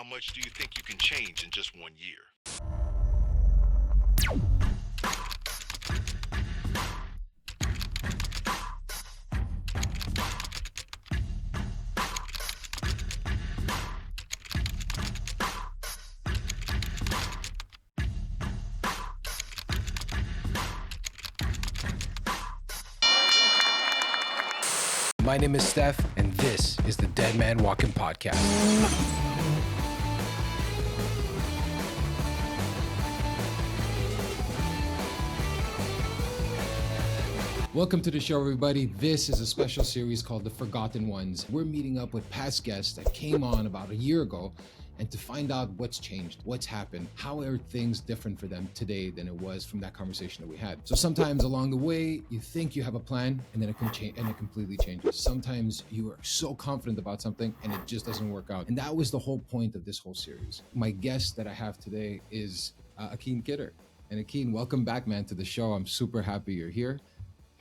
how much do you think you can change in just 1 year? My name is Stef, and this is the Dead Man Walking Podcast. Welcome to the show, everybody. This is a special series called The Forgotten Ones. We're meeting up with past guests that came on about a year ago and to find out what's changed, what's happened, how are things different for them today than it was from that conversation that we had. So sometimes along the way, you think you have a plan and then it can change and it completely changes. Sometimes you are so confident about something and it just doesn't work out. And that was the whole point of this whole series. My guest that I have today is Akeen Kidder. And Akeen, welcome back, man, to the show. I'm super happy you're here.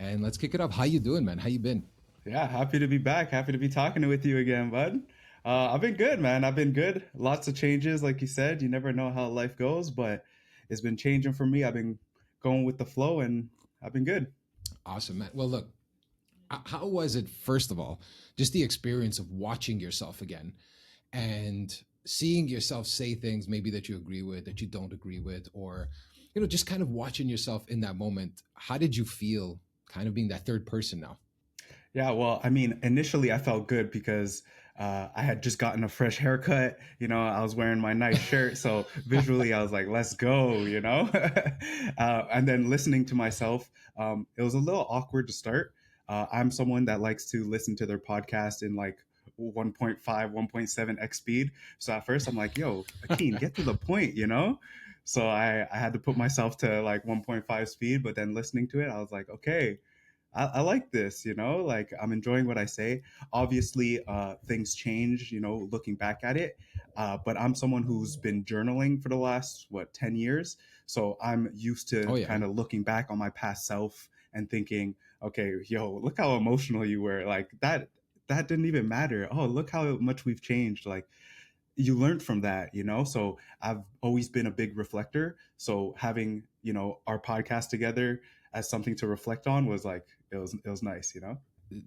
And let's kick it up. How you doing, man? How you been? Yeah, happy to be back. Happy to be talking with you again, bud. I've been good, man. I've been good. Lots of changes, like you said. You never know how life goes, but it's been changing for me. I've been going with the flow, and I've been good. Awesome, man. Well, look, how was it, first of all, just the experience of watching yourself again and seeing yourself say things maybe that you agree with, that you don't agree with, or, you know, just kind of watching yourself in that moment. How did you feel kind of being that third person now? Yeah, well, I mean, initially I felt good because I had just gotten a fresh haircut. You know, I was wearing my nice shirt. So visually, I was like, let's go, you know? And then listening to myself, it was a little awkward to start. I'm someone that likes to listen to their podcast in like 1.5, 1.7x speed. So at first I'm like, yo, Akeen, get to the point, you know? So I had to put myself to like 1.5 speed, but then listening to it, I was like, okay, I like this, you know, like I'm enjoying what I say. Obviously, things change, you know, looking back at it. But I'm someone who's been journaling for the last, 10 years. So I'm used to kind of looking back on my past self and thinking, okay, yo, look how emotional you were. Like that didn't even matter. Oh, look how much we've changed. Like you learned from that, you know? So I've always been a big reflector. So having, you know, our podcast together as something to reflect on was like, it was nice, you know?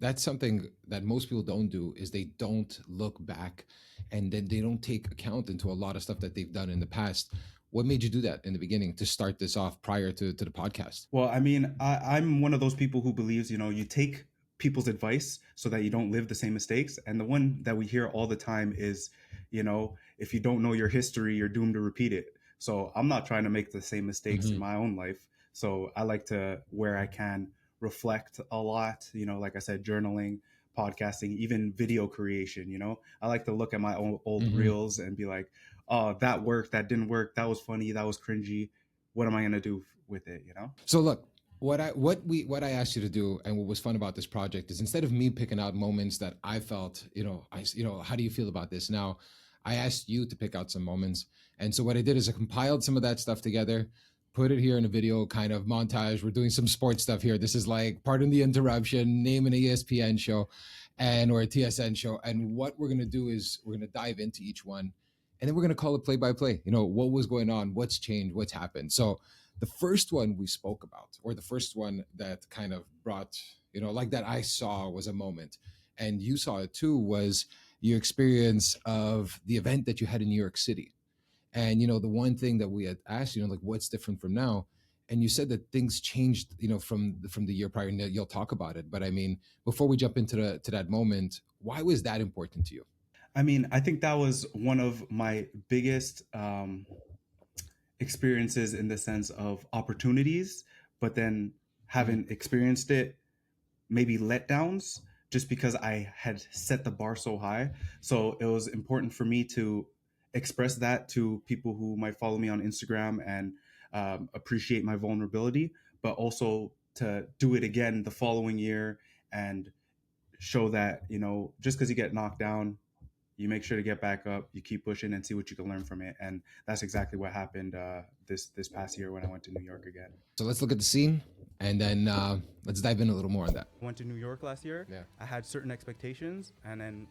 That's something that most people don't do is they don't look back and then they don't take account into a lot of stuff that they've done in the past. What made you do that in the beginning to start this off prior to the podcast? Well, I mean, I'm one of those people who believes, you know, you take people's advice so that you don't live the same mistakes. And the one that we hear all the time is, you know, if you don't know your history, you're doomed to repeat it. So I'm not trying to make the same mistakes in my own life. So I like to, where I can, reflect a lot, you know, like I said, journaling, podcasting, even video creation, you know, I like to look at my old reels and be like, oh, that worked, that didn't work, that was funny, that was cringy. What am I going to do with it, you know? So look, what I asked you to do and what was fun about this project is instead of me picking out moments that I felt, how do you feel about this? Now, I asked you to pick out some moments. And so what I did is I compiled some of that stuff together, put it here in a video kind of montage. We're doing some sports stuff here. This is like, pardon the interruption, name an ESPN show or a TSN show. And what we're going to do is we're going to dive into each one and then we're going to call it play by play. You know, what was going on, what's changed, what's happened. So the first one we spoke about, or the first one that kind of brought, you know, like that I saw was a moment and you saw it too, was your experience of the event that you had in New York City. And, you know, the one thing that we had asked, you know, like what's different from now? And you said that things changed, you know, from the year prior, and you'll talk about it. But I mean, before we jump into that moment, why was that important to you? I mean, I think that was one of my biggest experiences in the sense of opportunities, but then having experienced it, maybe letdowns, just because I had set the bar so high. So it was important for me to express that to people who might follow me on Instagram and appreciate my vulnerability, but also to do it again the following year and show that, you know, just because you get knocked down, you make sure to get back up, you keep pushing and see what you can learn from it. And that's exactly what happened this past year when I went to New York again. So let's look at the scene and then let's dive in a little more on that. I went to New York last year. Yeah. I had certain expectations, and then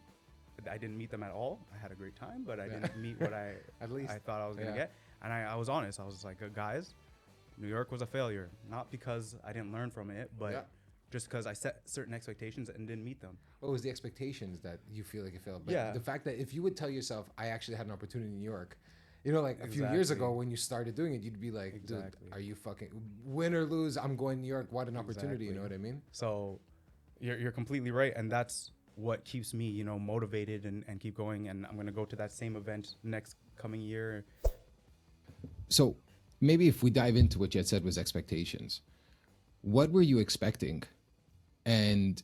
I didn't meet them at all. I had a great time, but I Yeah. didn't meet what At least. I thought I was gonna Yeah. get. And I was honest. I was like, guys, New York was a failure. Not because I didn't learn from it, but Yeah. just because I set certain expectations and didn't meet them. What was the expectations that you feel like you failed? But Yeah, the fact that if you would tell yourself, I actually had an opportunity in New York, like a few years exactly. ago when you started doing it, you'd be like, dude, Exactly. are you fucking win or lose? I'm going to New York. What an opportunity. You Exactly. know what I mean? So you're completely right. And that's what keeps me, motivated and keep going. And I'm going to go to that same event next coming year. So maybe if we dive into what you had said was expectations, what were you expecting? And,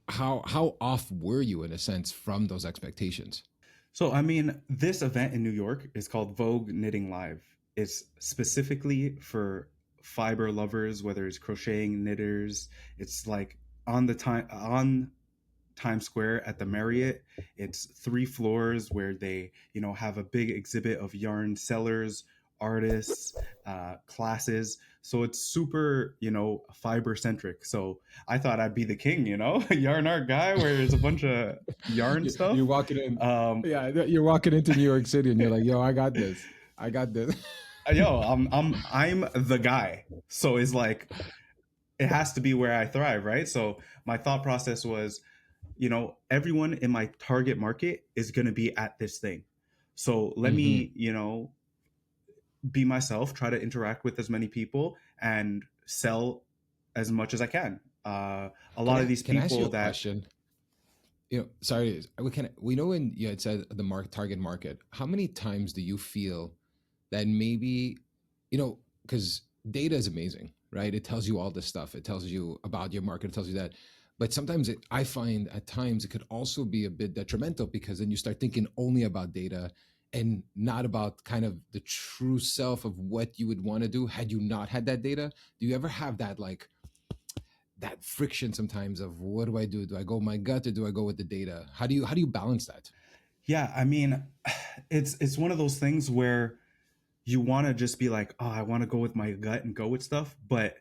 how off were you in a sense from those expectations? So, I mean, this event in New York is called Vogue Knitting Live. It's specifically for fiber lovers, whether it's crocheting, knitters. It's like on Times Square at the Marriott. It's 3 floors where they, have a big exhibit of yarn sellers, artists, classes. So it's super, fiber centric. So I thought I'd be the king, yarn art guy, where there's a bunch of yarn You're stuff. walking in. Um, Yeah, you're walking into New York City and you're like, yo, I got this. I got this. yo, I'm the guy. So it's like it has to be where I thrive, right? So my thought process was, everyone in my target market is going to be at this thing. So let Hmm. me, be myself, try to interact with as many people and sell as much as I can. A Can lot of I these can I ask you people a that, question? Sorry, we know when you had said the target market. How many times do you feel that maybe, because data is amazing, right? It tells you all this stuff. It tells you about your market. It tells you that. But sometimes I find at times it could also be a bit detrimental because then you start thinking only about data and not about kind of the true self of what you would want to do had you not had that data. Do you ever have that like that friction sometimes of what do I do? Do I go my gut or do I go with the data? How do you balance that? yeah, I mean, it's one of those things where you want to just be like, oh, I want to go with my gut and go with stuff, but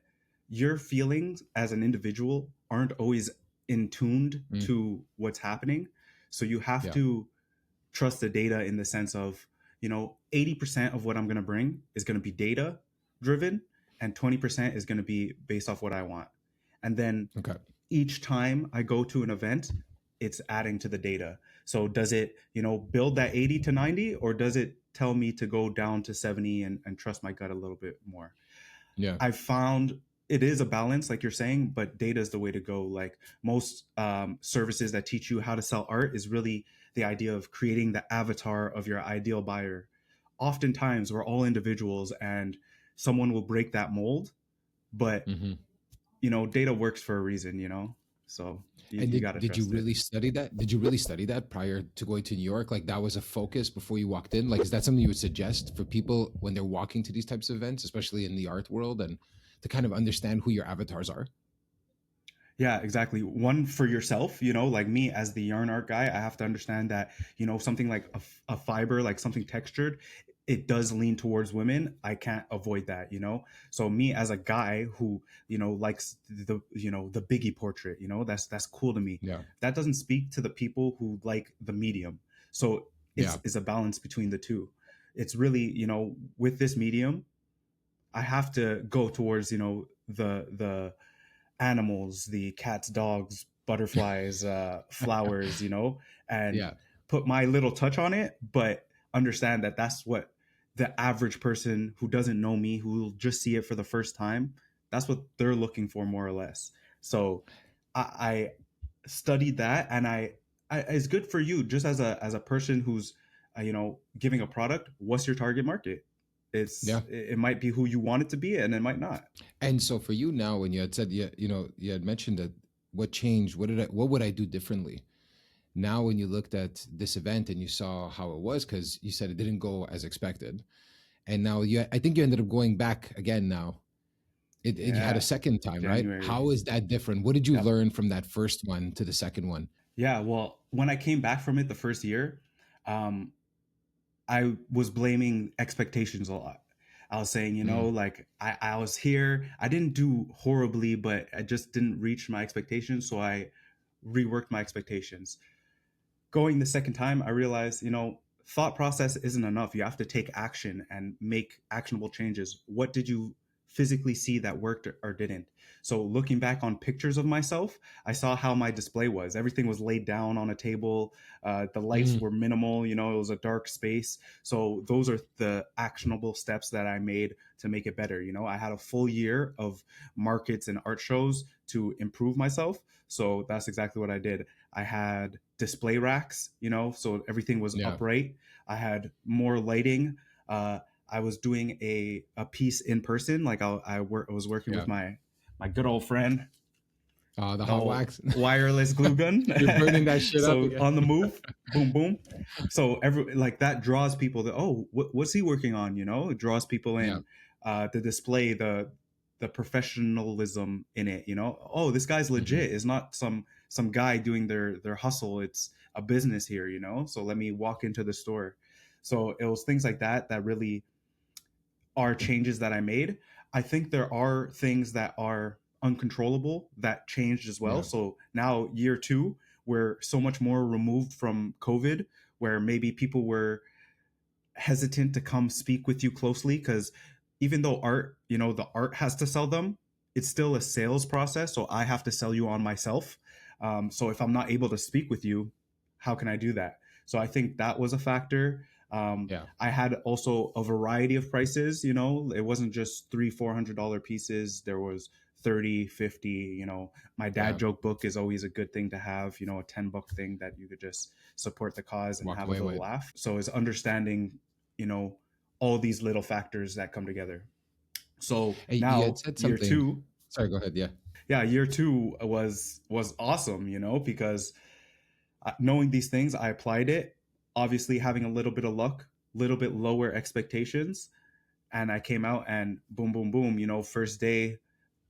your feelings as an individual aren't always in tuned Mm, to what's happening. So you have yeah. to trust the data in the sense of, 80% of what I'm going to bring is going to be data driven and 20% is going to be based off what I want. And then Okay. each time I go to an event, it's adding to the data. So does it, build that 80 to 90, or does it tell me to go down to 70 and trust my gut a little bit more? Yeah. I found it is a balance, like you're saying, but data is the way to go. Like most services that teach you how to sell art is really the idea of creating the avatar of your ideal buyer. Oftentimes, we're all individuals, and someone will break that mold, but Hmm. data works for a reason. So And you got did to did you trust it. really study that? Did you really study that prior to going to New York? Like that was a focus before you walked in? Like is that something you would suggest for people when they're walking to these types of events, especially in the art world, and to kind of understand who your avatars are? Yeah, exactly. One for yourself, like me as the yarn art guy, I have to understand that, something like a fiber, like something textured, it does lean towards women. I can't avoid that. So me as a guy who, likes the Biggie portrait, that's cool to me. Yeah. That doesn't speak to the people who like the medium. So Yeah. it's a balance between the two. It's really, with this medium, I have to go towards, the animals, the cats, dogs, butterflies, flowers, and Yeah. put my little touch on it, but understand that that's what the average person who doesn't know me, who will just see it for the first time, that's what they're looking for more or less. So I studied that, and it's good for you just as a person who's giving a product. What's your target market? Yeah. It might be who you want it to be, and it might not. And so for you now, when you had said, you had mentioned that what changed, what would I do differently? Now, when you looked at this event and you saw how it was, because you said it didn't go as expected, and now I think you ended up going back again. Now, you had a Yeah, second time, right? January. How is that different? What did you Yep. learn from that first one to the second one? Yeah. Well, when I came back from it the first year, um, I was blaming expectations a lot. I was saying, Mm, like I was here, I didn't do horribly, but I just didn't reach my expectations. So I reworked my expectations. going the second time, I realized, thought process isn't enough. You have to take action and make actionable changes. What did you physically see that worked or didn't? So looking back on pictures of myself, I saw how my display was. Everything was laid down on a table. The lights Mm, were minimal. It was a dark space. So those are the actionable steps that I made to make it better. I had a full year of markets and art shows to improve myself. So that's exactly what I did. I had display racks, so everything was yeah, upright. I had more lighting. Uh, I was doing a piece in person. Like I was working yeah. with my good old friend, The the hot old wax. wireless glue gun. You're burning that shit up So again. on the move, boom, boom. So every like that draws people that, oh, what's he working on? It draws people Yeah. in. The display, the professionalism in it. Oh, this guy's Hmm. legit. It's not some guy doing their hustle. It's a business here. So let me walk into the store. So it was things like that that really are changes that I made. I think there are things that are uncontrollable that changed as well. Yeah. So now, year two, we're so much more removed from COVID, where maybe people were hesitant to come speak with you closely because even though art, the art has to sell them, it's still a sales process. So I have to sell you on myself. So if I'm not able to speak with you, how can I do that? So I think that was a factor. Yeah. I had also a variety of prices. It wasn't just $300-400 pieces. There was 30, 50. My dad Yeah. joke book is always a good thing to have. A $10 thing that you could just support the cause and Walk have a away little with. laugh. So it's understanding, you know, all these little factors that come together. So Hey, you had now said year something. two, Sorry, go ahead. Yeah. yeah, year two was awesome, because knowing these things, I applied it. Obviously, having a little bit of luck, little bit lower expectations, and I came out and boom, boom, boom. First day,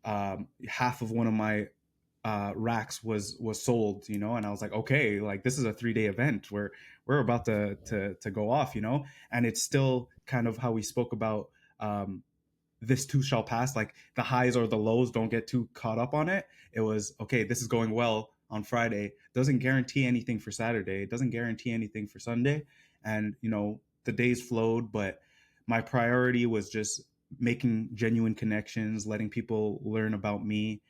half of one of my racks was sold, and I was like, okay, like this is a 3-day event where we're about to go off, and it's still kind of how we spoke about this too shall pass. Like the highs or the lows, don't get too caught up on it. It was okay, this is going well on Friday, doesn't guarantee anything for Saturday, it doesn't guarantee anything for Sunday. And the days flowed, but my priority was just making genuine connections, letting people learn about me,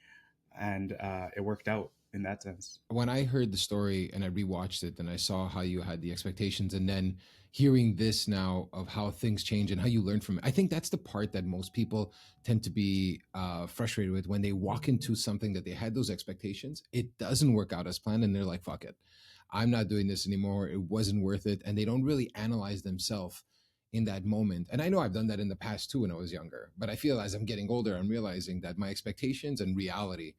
and it worked out in that sense. When I heard the story and I rewatched it and I saw how you had the expectations, and then hearing this now of how things change and how you learn from it, I think that's the part that most people tend to be frustrated with when they walk into something that they had those expectations. It doesn't work out as planned, and they're like, fuck it. I'm not doing this anymore. It wasn't worth it. And they don't really analyze themselves in that moment. And I know I've done that in the past too when I was younger, but I feel as I'm getting older, I'm realizing that my expectations and reality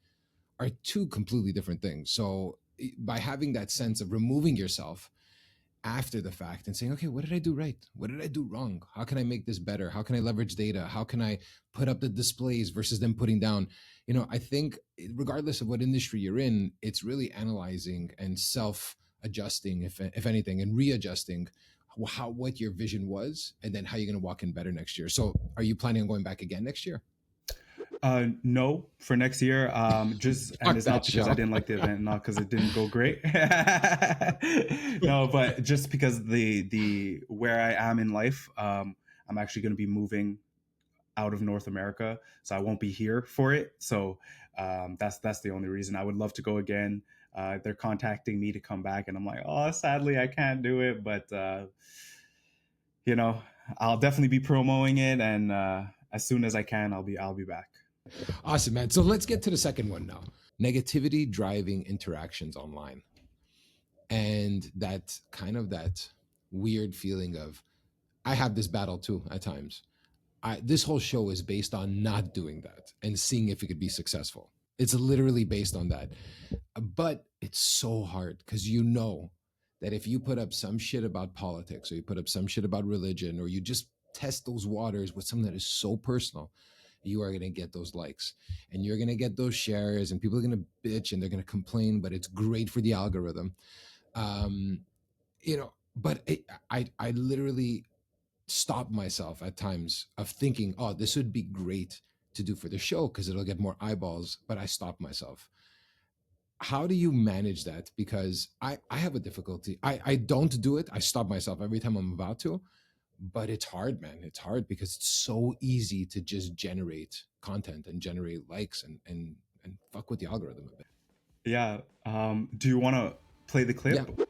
are two completely different things. So by having that sense of removing yourself after the fact and saying, okay, what did I do right? What did I do wrong? How can I make this better? How can I leverage data? How can I put up the displays versus them putting down? I think regardless of what industry you're in, it's really analyzing and self adjusting, if anything, and readjusting how what your vision was, and then how you're going to walk in better next year. So, are you planning on going back again next year? No, for next year. Just and Fuck it's that not because I show. didn't like the event, not because it didn't go great. No, but just because the where I am in life, I'm actually going to be moving out of North America, so I won't be here for it. So that's the only reason. I would love to go again. They're contacting me to come back, and I'm like, oh, sadly, I can't do it. But you know, I'll definitely be promoting it, and as soon as I can, I'll be back. Awesome, man. So let's get to the second one now. Negativity driving interactions online. And that kind of that weird feeling of I have this battle too at times. This whole show is based on not doing that and seeing if it could be successful. It's literally based on that. But it's so hard because that if you put up some shit about politics or you put up some shit about religion or you just test those waters with something that is so personal, you are going to get those likes and you're going to get those shares and people are going to bitch and they're going to complain, but it's great for the algorithm. Um, but I literally stop myself at times of thinking, oh, this would be great to do for the show because it'll get more eyeballs, but I stop myself. how do you manage that? Because I have a difficulty. I don't do it. I stop myself every time I'm about to, but it's hard, man. It's hard because it's so easy to just generate content and generate likes and fuck with the algorithm a bit. Yeah. Do you want to play the Yeah. clip?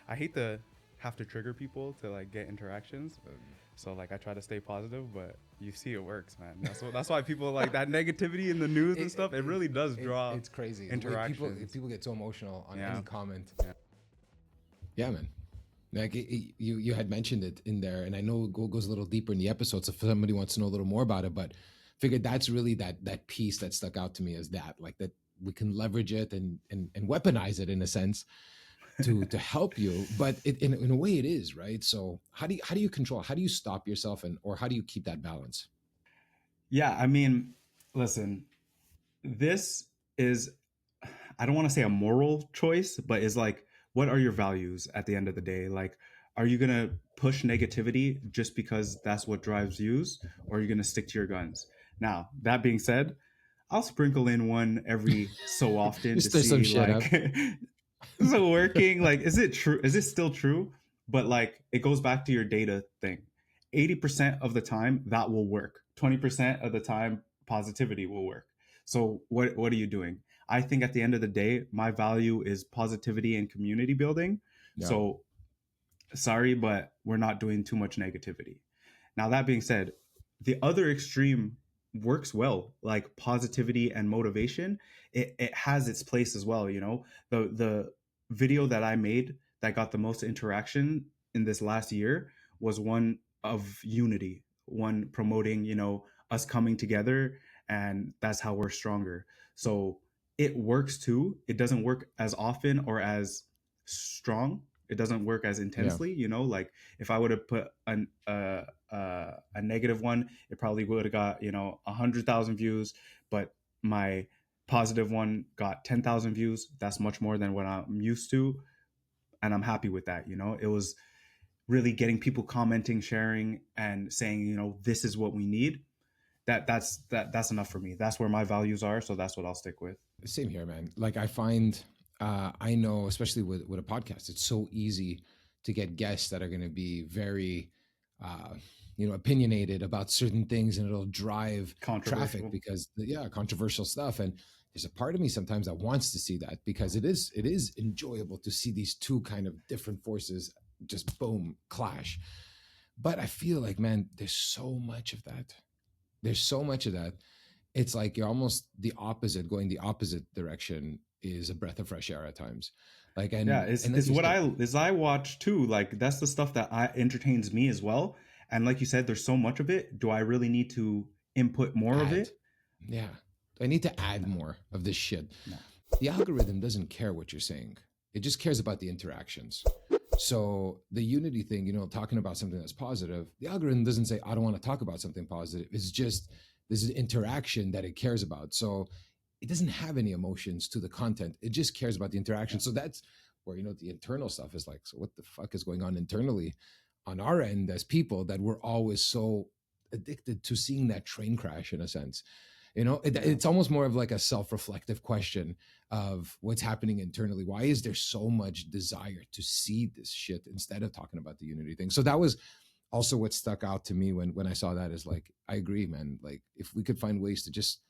I hate to have to trigger people to like get interactions. So like I try to stay positive, but you see it works, man. That's why people like that negativity in the news and stuff. It really does draw. It's crazy. The way Interactions. people get so emotional on Yeah. any comment. Yeah, man. Like you had mentioned it in there, and I know it goes a little deeper in the episode. So if somebody wants to know a little more about it, but figured that's really that piece that stuck out to me as that, like that we can leverage it and weaponize it in a sense to help you. But in a way, it is right. So how do you control? How do you stop yourself, and or how do you keep that balance? Yeah, I mean, listen, this is, I don't want to say a moral choice, but is like, what are your values at the end of the day? Like, are you going to push negativity just because that's what drives views, or are you going to stick to your guns? Now, that being said, I'll sprinkle in one every so often to Just stir some see shit up. like, is it working? Like, is it true? Is it still true? But like, it goes back to your data thing. 80% of the time that will work. 20% of the time positivity will work. So what are you doing? I think at the end of the day, my value is positivity and community building. Yeah. So sorry, but we're not doing too much negativity. Now, that being said, the other extreme works well, like positivity and motivation. It has its place as well. You know, the video that I made that got the most interaction in this last year was one of unity, one promoting, you know, us coming together, and that's how we're stronger. So it works too. It doesn't work as often or as strong. It doesn't work as Yeah. intensely, you know, like if I would have put a negative one, it probably would have got, you know, 100,000 views, but my positive one got 10,000 views. That's much more than what I'm used to, and I'm happy with that. You know, it was really getting people commenting, sharing, and saying, you know, this is what we need. That's enough for me. That's where my values are, so that's what I'll stick with. Same here, man. Like I find, I know, especially with a podcast, it's so easy to get guests that are going to be very, uh, opinionated about certain things, and it'll drive traffic because, yeah, controversial stuff. And there's a part of me sometimes that wants to see that, because it is enjoyable to see these two kind of different forces just boom clash. But I feel like, man, there's so much of that. It's like you're almost the opposite. Going the opposite direction is a breath of fresh air at times. Like, and Yeah, and like it's you what said, I watch too. Like that's the stuff that I entertains me as well. And like you said, there's so much of it. Do I really need to input more of add, it? yeah, I need to add more of this shit. No. The algorithm doesn't care what you're saying. It just cares about the interactions. So the unity thing, talking about something that's positive, the algorithm doesn't say, I don't want to talk about something positive. It's just this is interaction that it cares about. So it doesn't have any emotions to the content. It just cares about the interaction. Yeah. So that's where, the internal stuff is like, so what the fuck is going on internally on our end as people, that we're always so addicted to seeing that train crash in a sense. It's almost more of like a self-reflective question of what's happening internally. Why is there so much desire to see this shit instead of talking about the unity thing? So that was also what stuck out to me when I saw that, is like, I agree, man. Like if we could find ways to just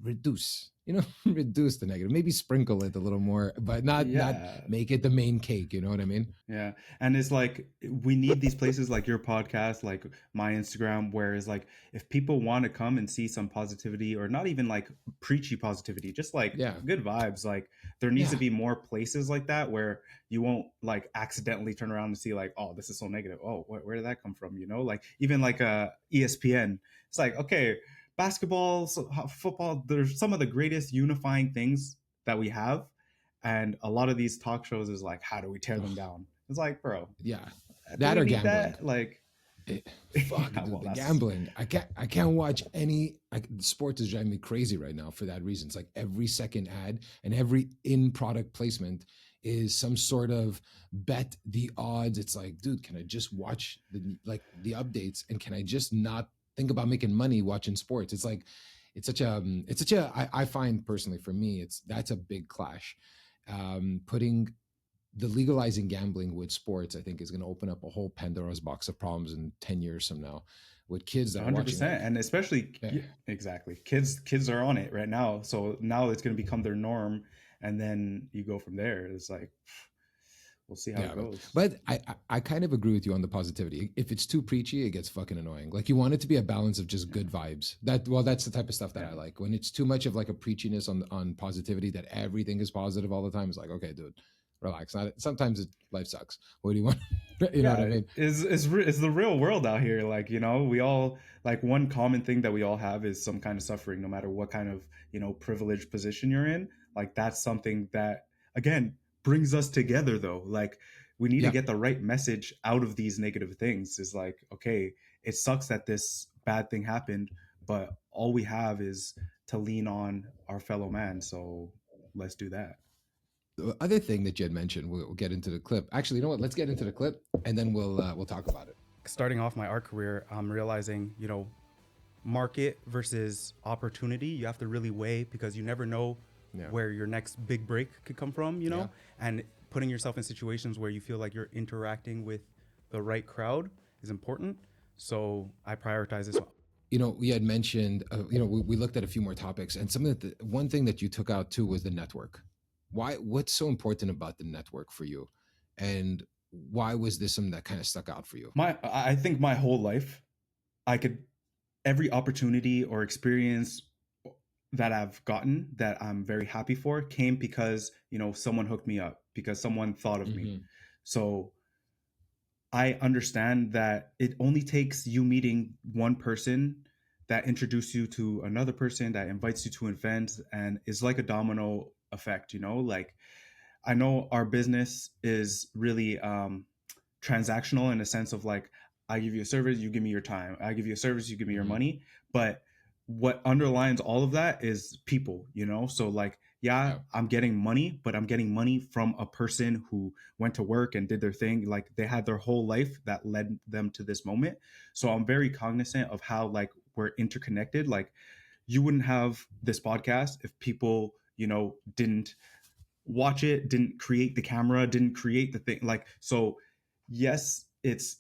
reduce, reduce the negative, maybe sprinkle it a little more, but not make it the main cake. You know what I mean? Yeah. And it's like, we need these places like your podcast, like my Instagram, where it's like, if people want to come and see some positivity, or not even like preachy positivity, just like good vibes, like there needs to be more places like that where you won't like accidentally turn around and see like, oh, this is so negative. Oh, where did that come from? Like even like ESPN, it's like, okay, basketball, football, there's some of the greatest unifying things that we have. And a lot of these talk shows is like, how do we tear them down? It's like, bro, that or gambling. That? Like, fuck, dude, the gambling. I can't watch any. Sports is driving me crazy right now for that reason. It's like every second ad and every in-product placement is some sort of bet the odds. It's like, dude, can I just watch the updates, and can I just not think about making money watching sports? It's like, it's such a I find personally for me that's a big clash. Putting the legalizing gambling with sports, I think, is going to open up a whole Pandora's box of problems in 10 years from now with kids that are watching. Like, 100%. And especially, yeah, exactly, kids are on it right now, so now it's going to become their norm, and then you go from there. It's like, we'll see how yeah, it goes. but I kind of agree with you on the positivity. If it's too preachy, it gets fucking annoying. Like, you want it to be a balance of just good vibes. That's the type of stuff that Yeah. I like. When it's too much of like a preachiness on positivity, that everything is positive all the time, it's like, okay, dude, relax. Sometimes life sucks. What do you want? You know what I Yeah, mean? is the real world out here. Like, we all, like, one common thing that we all have is some kind of suffering, no matter what kind of, privileged position you're in. Like, that's something that, again, brings us together, though. Like, we need to Yeah. get the right message out of these negative things. Is like, okay, it sucks that this bad thing happened, but all we have is to lean on our fellow man. So let's do that. The other thing that you had mentioned, we'll get into the clip. Actually, you know what? Let's get into the clip, and then we'll talk about it. Starting off my art career, I'm realizing, market versus opportunity. You have to really weigh, because you never know Yeah. where your next big break could come from, Yeah. and putting yourself in situations where you feel like you're interacting with the right crowd is important. So I prioritize this. We had mentioned, we looked at a few more topics, and some of the one thing that you took out too was the network. What's so important about the network for you, and why was this something that kind of stuck out for you? I think my whole life, I could, every opportunity or experience that I've gotten that I'm very happy for came because, someone hooked me up, because someone thought of me. So I understand that it only takes you meeting one person that introduces you to another person that invites you to an event, and is like a domino effect, like, I know our business is really transactional, in a sense of like, I give you a service, you give me your time. I give you a service, you give me your money. But what underlines all of that is people, So like, yeah, I'm getting money, but I'm getting money from a person who went to work and did their thing. Like, they had their whole life that led them to this moment. So I'm very cognizant of how, like, we're interconnected. Like, you wouldn't have this podcast if people, didn't watch it, didn't create the camera, didn't create the thing. Like, so yes, it's,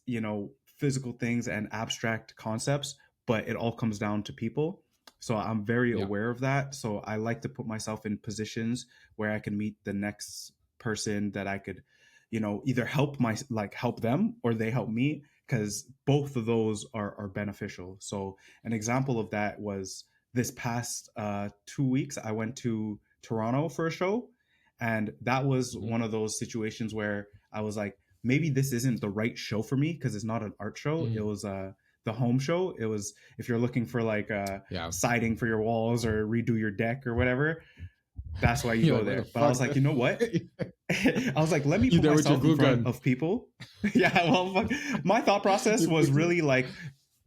physical things and abstract concepts, but it all comes down to people. So I'm very aware of that. So I like to put myself in positions where I can meet the next person that I could, either help them, or they help me, because both of those are beneficial. So an example of that was this past 2 weeks, I went to Toronto for a show. And that was one of those situations where I was like, maybe this isn't the right show for me, because it's not an art show. It was the home show. It was, if you're looking for like siding for your walls or redo your deck or whatever, that's why you go there. But I was like, you know what? I was like, let me put myself in front of people. Yeah, well, fuck. My thought process was really like,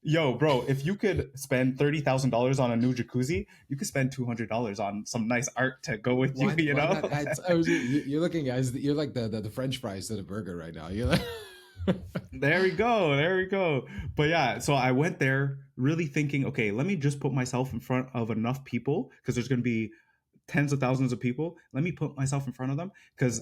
yo, bro, if you could spend $30,000 on a new jacuzzi, you could spend $200 on some nice art to go with you. You're looking, guys. You're like the French fries to the burger right now. You're like, there we go. But yeah, so I went there really thinking, okay, let me just put myself in front of enough people, because there's going to be tens of thousands of people. Let me put myself in front of them, because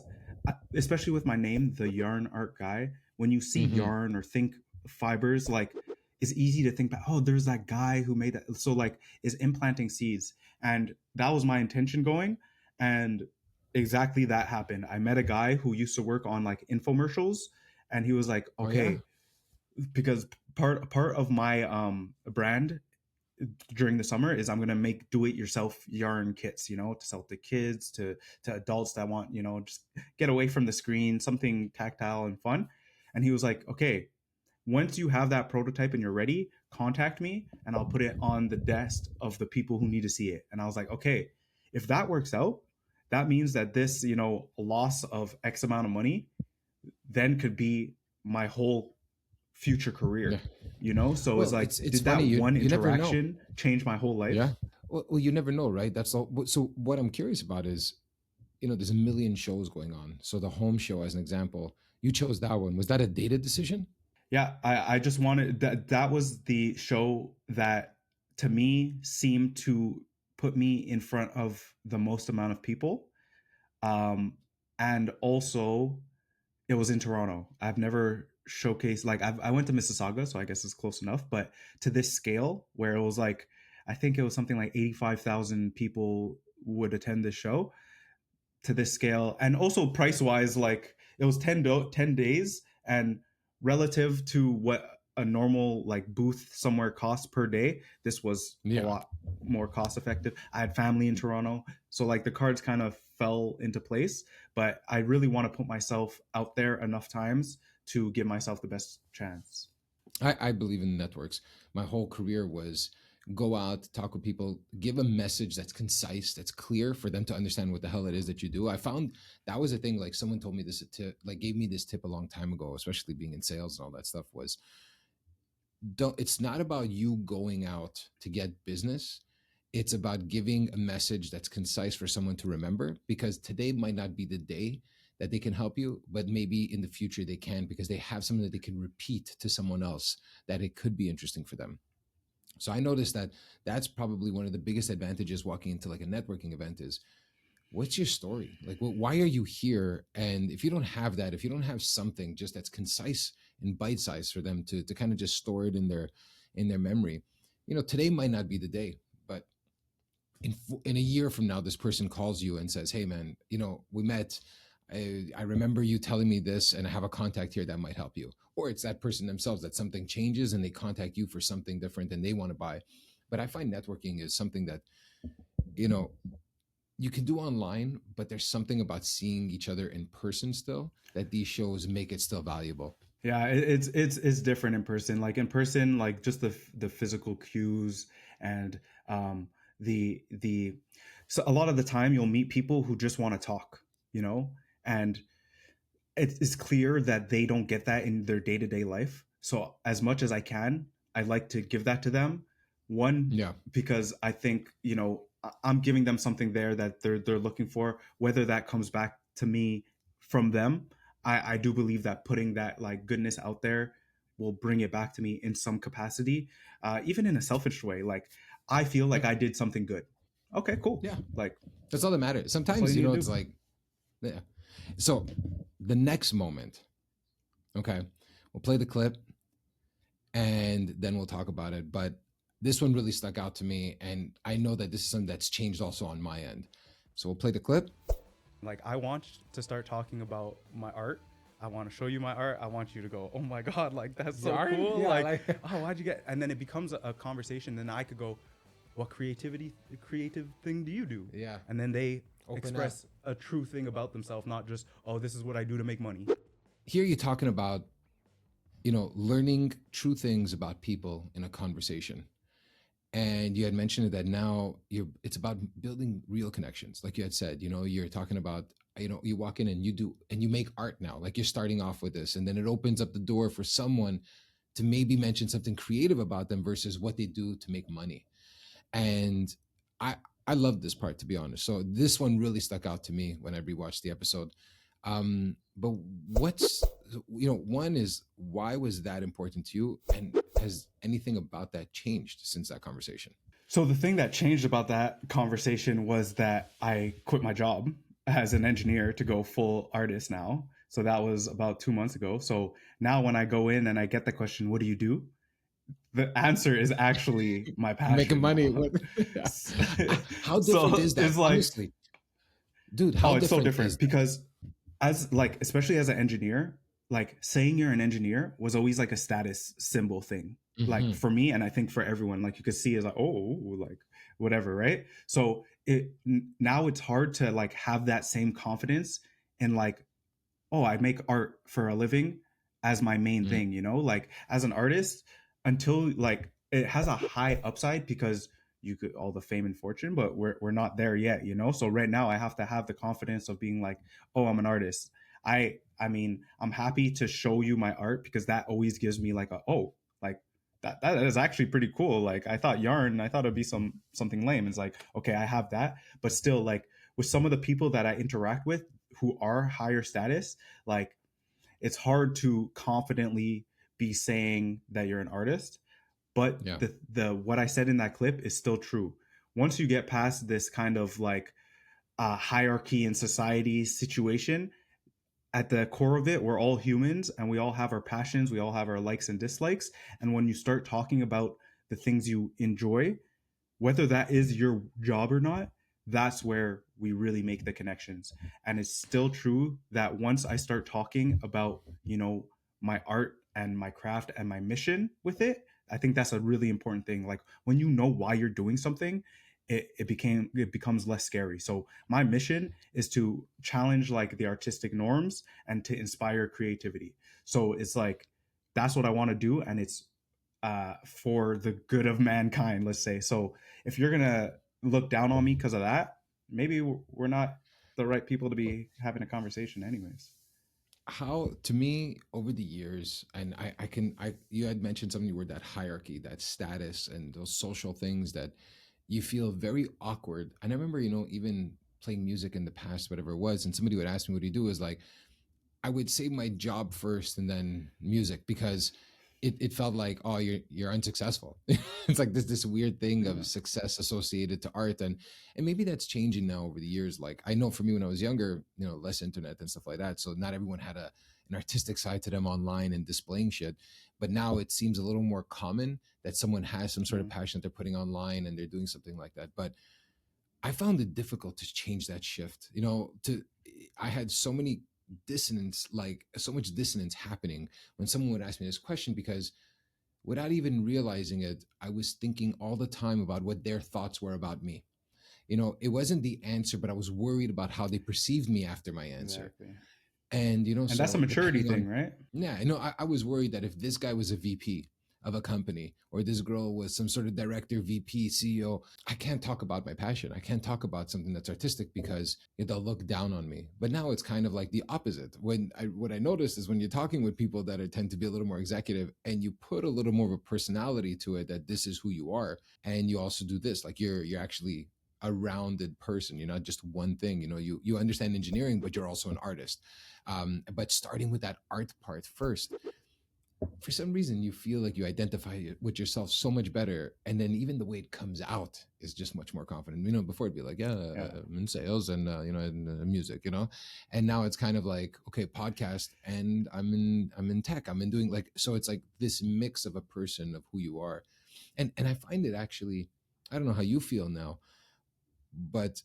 especially with my name, the yarn art guy, when you see yarn or think fibers, like, it's easy to think back, oh, there's that guy who made that. So like, is implanting seeds. And that was my intention going. And exactly that happened. I met a guy who used to work on like infomercials, and he was like, okay, because part of my brand during the summer is I'm going to make do-it-yourself yarn kits, to sell to kids, to adults that want, just get away from the screen, something tactile and fun. And he was like, okay, once you have that prototype and you're ready, contact me and I'll put it on the desk of the people who need to see it. And I was like, okay, if that works out, that means that this, loss of X amount of money then could be my whole future career, So well, it's like, it's did funny, that one you never know. interaction change my whole life? Yeah. Well, you never know, right? That's all. So what I'm curious about is, there's a million shows going on. So the home show, as an example, you chose that one. Was that a data decision? Yeah, I just wanted that was the show that to me seemed to put me in front of the most amount of people. And also, it was in Toronto. I've never showcased, like, I went to Mississauga, so I guess it's close enough, but to this scale where it was like, I think it was something like 85,000 people would attend this show, to this scale. And also price wise, like, it was 10 days, and relative to what a normal like booth somewhere costs per day, this was a Yeah. lot more cost effective. I had family in Toronto, so like the cards kind of fell into place. But I really want to put myself out there enough times to give myself the best chance. I believe in networks. My whole career was go out, talk with people, give a message that's concise, that's clear for them to understand what the hell it is that you do. I found that was a thing. Like someone told me this tip, like gave me this tip a long time ago, especially being in sales and all that stuff, was don't, it's not about you going out to get business. It's about giving a message that's concise for someone to remember, because today might not be the day that they can help you, but maybe in the future they can, because they have something that they can repeat to someone else that it could be interesting for them. So I noticed that that's probably one of the biggest advantages walking into like a networking event is, what's your story? Like, why are you here? And if you don't have that, if you don't have something just that's concise and bite sized for them to kind of just store it in their memory, you know, today might not be the day, but in a year from now, this person calls you and says, "Hey, man, you know, we met. I remember you telling me this, and I have a contact here that might help you." Or it's that person themselves that something changes and they contact you for something different and they want to buy. But I find networking is something that, you know, you can do online, but there's something about seeing each other in person still that these shows make it still valuable. Yeah, it's different in person. Like in person, like just the physical cues and the so a lot of the time you'll meet people who just want to talk, you know, and it's clear that they don't get that in their day-to-day life. So as much as I can, I like to give that to them. One, Yeah. because I think, you know, I'm giving them something there that they're looking for, whether that comes back to me from them. I do believe that putting that like goodness out there will bring it back to me in some capacity, even in a selfish way. Like I feel like I did something good. Okay, cool. Yeah. Like That's all that matters. that's all Sometimes, you you need know, to it's do. like, yeah. So the next moment, okay, we'll play the clip and then we'll talk about it. But this one really stuck out to me. And I know that this is something that's changed also on my end. So we'll play the clip. Like, I want to start talking about my art. I want to show you my art. I want you to go, "Oh my God, like that's so Art? cool." Yeah, Like, like- "Oh, why'd you get?" And then it becomes a conversation. Then I could go, "What creative thing do you do?" Yeah. And then they Open express a true thing about themselves, not just, "Oh, this is what I do to make money." Here you're talking about, you know, learning true things about people in a conversation. And you had mentioned that now it's about building real connections. Like you had said, you know, you're talking about, you know, you walk in and you make art now, like you're starting off with this, and then it opens up the door for someone to maybe mention something creative about them versus what they do to make money. And I I love this part, to be honest. So this one really stuck out to me when I rewatched the episode. But what's, you know, one is, why was that important to you, and has anything about that changed since that conversation? So the thing that changed about that conversation was that I quit my job as an engineer to go full artist now. So that was about 2 months ago. So now when I go in and I get the question, "What do you do?" The answer is actually my Making passion money. now. How different So is that? it's like, Honestly, dude, oh, how it's so different is different that? because as like, especially as an engineer, like saying you're an engineer was always like a status symbol thing. Like Hmm. for me, and I think for everyone, like you could see is like, oh, like whatever, right? So now it's hard to like have that same confidence and like, oh, I make art for a living as my main Mm. thing, you know, like as an artist, until like it has a high upside because you could all the fame and fortune, but we're not there yet, you know. So right now I have to have the confidence of being like, oh, I'm an artist. I mean, I'm happy to show you my art because that always gives me like a, oh, like that is actually pretty cool. Like I thought it'd be something lame. It's like, okay, I have that, but still like with some of the people that I interact with who are higher status, like it's hard to confidently be saying that you're an artist. But Yeah. the what I said in that clip is still true. Once you get past this kind of like hierarchy in society situation, at the core of it, we're all humans and we all have our passions, we all have our likes and dislikes. And when you start talking about the things you enjoy, whether that is your job or not, that's where we really make the connections. And it's still true that once I start talking about, my art and my craft and my mission with it, I think that's a really important thing. Like when you know why you're doing something, it becomes less scary. So my mission is to challenge like the artistic norms and to inspire creativity. So it's like that's what I want to do, and it's for the good of mankind, let's say. So if you're gonna look down on me because of that, maybe we're not the right people to be having a conversation, anyways. How to me over the years, and I you had mentioned something word that hierarchy, that status, and those social things that you feel very awkward. And I remember, even playing music in the past, whatever it was, and somebody would ask me what do you do, is like I would say my job first and then music because it felt like, oh, you're unsuccessful. It's like this weird thing Yeah. of success associated to art, and maybe that's changing now over the years. Like I know for me when I was younger, less internet and stuff like that, so not everyone had an artistic side to them online and displaying shit. But now it seems a little more common that someone has some sort of Mm. passion that they're putting online and they're doing something like that. But I found it difficult to change that shift. I had so many dissonance, like so much dissonance happening when someone would ask me this question because without even realizing it, I was thinking all the time about what their thoughts were about me. It wasn't the answer, but I was worried about how they perceived me after my answer. Exactly. And And that's a so maturity depending thing, on, right? yeah, I was worried that if this guy was a VP of a company or this girl was some sort of director, VP, CEO, I can't talk about my passion. I can't talk about something that's artistic because they'll look down on me. But now it's kind of like the opposite. What I noticed is when you're talking with people that tend to be a little more executive and you put a little more of a personality to it, that this is who you are, and you also do this, like you're actually a rounded person. You're not just one thing. You understand engineering, but you're also an artist. But starting with that art part first, for some reason you feel like you identify with yourself so much better, and then even the way it comes out is just much more confident. Before it'd be like, yeah, Yeah. I'm in sales and in music, and now it's kind of like, okay, podcast, and I'm in tech, I'm in doing like, so it's like this mix of a person of who you are. And I find it actually, I don't know how you feel now, but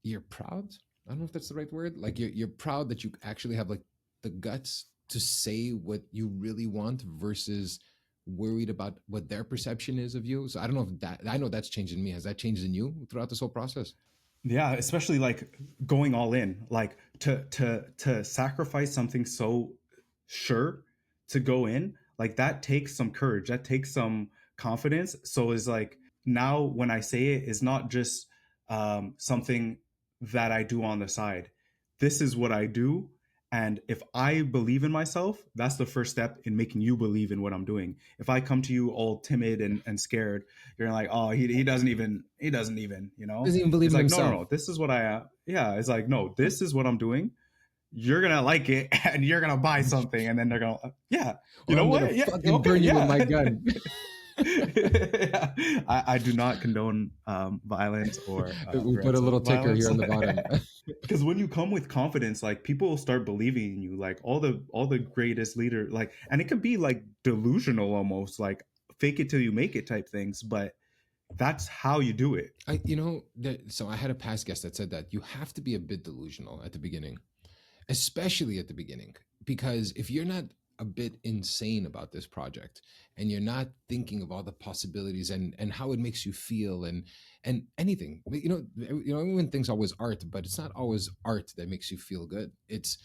you're proud. I don't know if that's the right word. Like you're proud that you actually have like the guts to say what you really want versus worried about what their perception is of you. So I don't know if that, I know that's changed in me. Has that changed in you throughout this whole process? Yeah, especially like going all in, like to sacrifice something so sure to go in, like that takes some courage, that takes some confidence. So it's like now when I say it, it's not just something that I do on the side. This is what I do, and if I believe in myself, that's the first step in making you believe in what I'm doing. If I come to you all timid and scared, you're like, oh, he doesn't even, Doesn't even believe it's in like, no, no, himself. no. This is what I am. Yeah, it's like, no, this is what I'm doing. You're gonna like it, and you're gonna buy something, and then they're gonna, yeah, you Or know I'm gonna what? Yeah, fucking okay, burn you with yeah. my gun. Yeah. I do not condone violence or We put a threats of little ticker violence. here on the bottom. Because when you come with confidence, like people will start believing in you. Like all the greatest leader, like, and it can be like delusional almost, like fake it till you make it type things. But that's how you do it. So I had a past guest that said that you have to be a bit delusional at the beginning, especially at the beginning, because if you're not a bit insane about this project and you're not thinking of all the possibilities and how it makes you feel and anything, everyone thinks always art, but it's not always art that makes you feel good. It's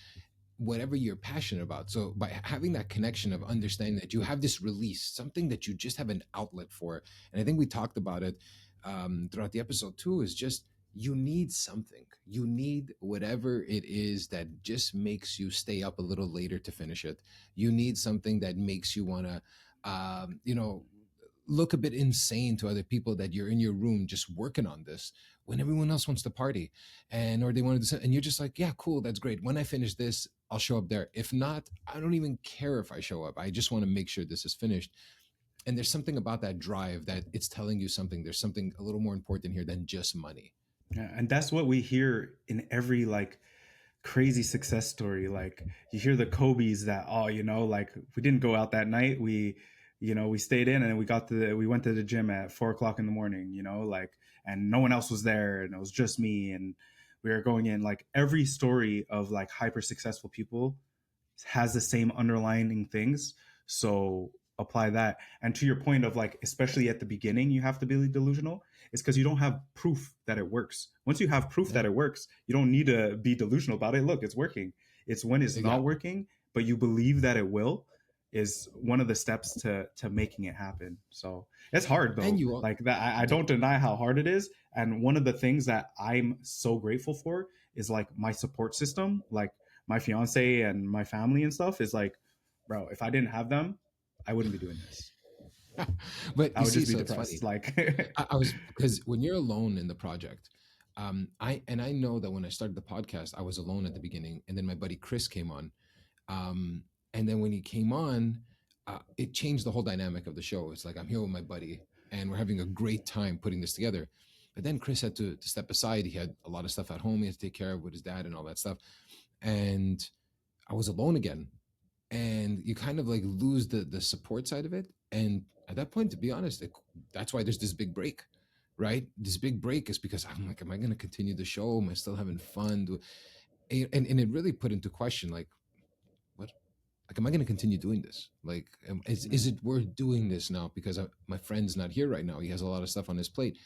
whatever you're passionate about. So by having that connection of understanding that you have this release, something that you just have an outlet for, and I think we talked about it throughout the episode too, is just you need something. You need whatever it is that just makes you stay up a little later to finish it. You need something that makes you want to, look a bit insane to other people that you're in your room just working on this when everyone else wants to party or they want to do something, and you're just like, yeah, cool, that's great. When I finish this, I'll show up there. If not, I don't even care if I show up. I just want to make sure this is finished. And there's something about that drive that it's telling you something. There's something a little more important here than just money. Yeah, and that's what we hear in every like crazy success story. Like you hear the Kobe's that, oh, like we didn't go out that night. We stayed in and we went to the gym at 4 o'clock in the morning, like, and no one else was there and it was just me. And we were going in. Like every story of like hyper successful people has the same underlying things. So apply that. And to your point of like, especially at the beginning, you have to be delusional. It's because you don't have proof that it works. Once you have proof Yeah, that it works, you don't need to be delusional about it. Look, it's working. It's when it's not yeah. working, but you believe that it will, is one of the steps to making it happen. So it's hard And though. you all, Like that, I don't deny how hard it is. And one of the things that I'm so grateful for is like my support system. Like my fiance and my family and stuff is like, bro, if I didn't have them, I wouldn't be doing this. but I you would see, just be so it's funny. depressed. Like, I was because when you're alone in the project, I know that when I started the podcast, I was alone at the beginning, and then my buddy Chris came on, um, and then when he came on, it changed the whole dynamic of the show. It's like I'm here with my buddy, and we're having a great time putting this together. But then Chris had to step aside. He had a lot of stuff at home he had to take care of with his dad and all that stuff, and I was alone again. And you kind of like lose the support side of it. And at that point, to be honest, that's why there's this big break, right? This big break is because I'm like, am I going to continue the show? Am I still having fun? And it really put into question, like, what, like, am I going to continue doing this? Like, is it worth doing this now? Because my friend's not here right now. He has a lot of stuff on his plate.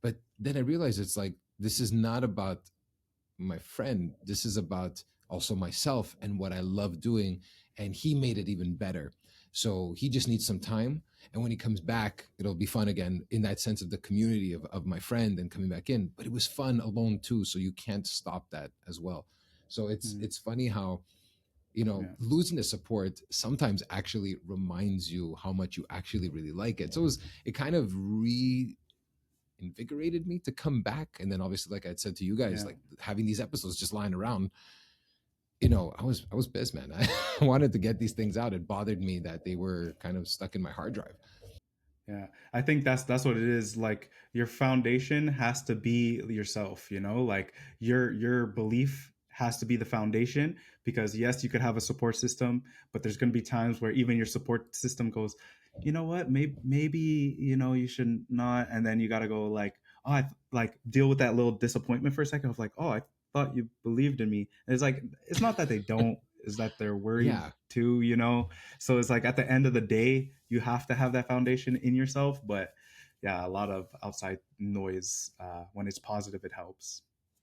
But then I realized it's like, this is not about my friend. This is about also myself and what I love doing. And he made it even better. So he just needs some time. And when he comes back, it'll be fun again in that sense of the community of my friend and coming back in. But it was fun alone too. So you can't stop that as well. So it's funny how, yeah, losing the support sometimes actually reminds you how much you actually really like it. So it kind of invigorated me to come back. And then obviously, like I said to you guys, yeah. like having these episodes just lying around, I was pissed, man. I wanted to get these things out. It bothered me that they were kind of stuck in my hard drive. Yeah, I think that's what it is. Like your foundation has to be yourself, like your belief has to be the foundation, because yes, you could have a support system, but there's going to be times where even your support system goes, you know what, maybe you should not, and then you got to go like, oh, like deal with that little disappointment for a second of like, oh, I thought you believed in me. And it's like, it's not that they don't, is that they're worried Yeah. too, so it's like at the end of the day, you have to have that foundation in yourself. But yeah, a lot of outside noise, when it's positive, it helps.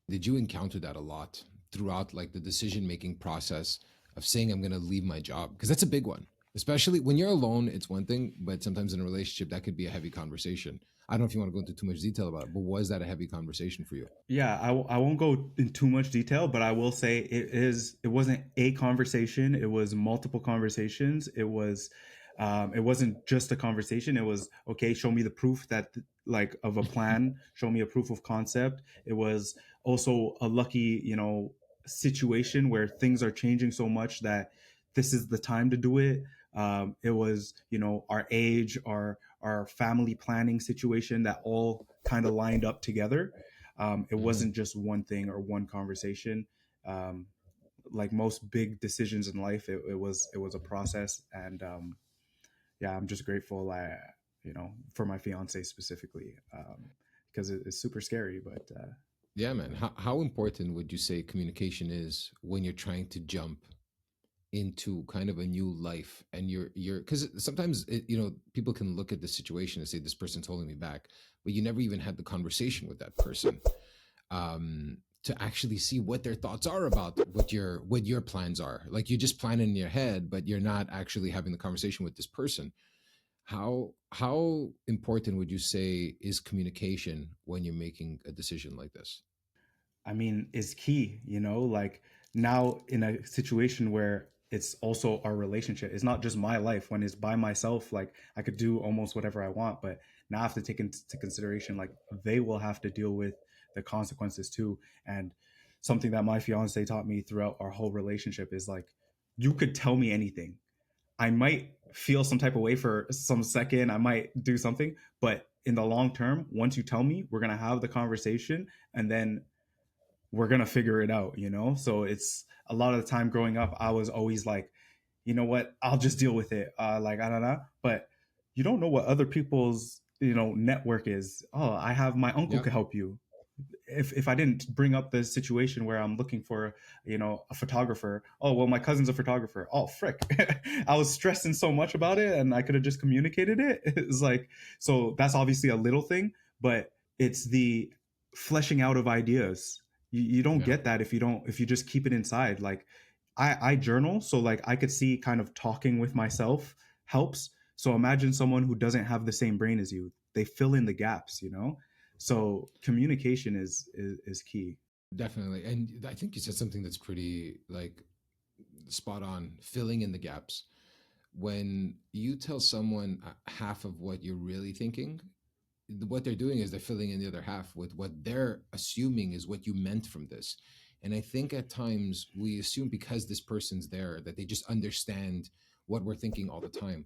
Did you encounter that a lot throughout like the decision making process of saying I'm going to leave my job? Because that's a big one. Especially when you're alone, it's one thing, but sometimes in a relationship, that could be a heavy conversation. I don't know if you want to go into too much detail about it, but was that a heavy conversation for you? Yeah, I won't go in too much detail, but I will say it wasn't a conversation, it was multiple conversations. It wasn't just a conversation. It was, okay, show me the proof that like of a plan, show me a proof of concept. It was also a lucky, situation where things are changing so much that this is the time to do it. It was, our age, our family planning situation that all kind of lined up together. It Mhm. wasn't just one thing or one conversation. Um, like most big decisions in life, it was a process. And yeah, I'm just grateful, for my fiance specifically, because it's super scary. But Yeah, man. How important would you say communication is when you're trying to jump into kind of a new life and you're because sometimes people can look at the situation and say this person's holding me back, but you never even had the conversation with that person to actually see what their thoughts are about what your plans are. Like you just plan in your head, but you're not actually having the conversation with this person. How important would you say is communication when you're making a decision like this? I mean, is key, like now in a situation where it's also our relationship. It's not just my life. When it's by myself, like I could do almost whatever I want, but now I have to take into consideration, like they will have to deal with the consequences too. And something that my fiance taught me throughout our whole relationship is like, you could tell me anything. I might feel some type of way for some second. I might do something, but in the long term, once you tell me, we're gonna have the conversation, and then we're gonna figure it out, you know? So it's a lot of the time growing up, I was always like, you know what, I'll just deal with it. Like, I don't know. But you don't know what other people's, network is. Oh, I have my uncle Yeah. could help you. If I didn't bring up the situation where I'm looking for, a photographer. Oh, well, my cousin's a photographer. Oh, frick. I was stressing so much about it and I could have just communicated it. It's like, so that's obviously a little thing, but it's the fleshing out of ideas. You don't Yeah. get that if you just keep it inside. Like I journal. So like I could see kind of talking with myself helps. So imagine someone who doesn't have the same brain as you. They fill in the gaps, so communication is key. Definitely. And I think you said something that's pretty like spot on, filling in the gaps. When you tell someone half of what you're really thinking, what they're doing is they're filling in the other half with what they're assuming is what you meant from this. And I think at times we assume because this person's there that they just understand what we're thinking all the time,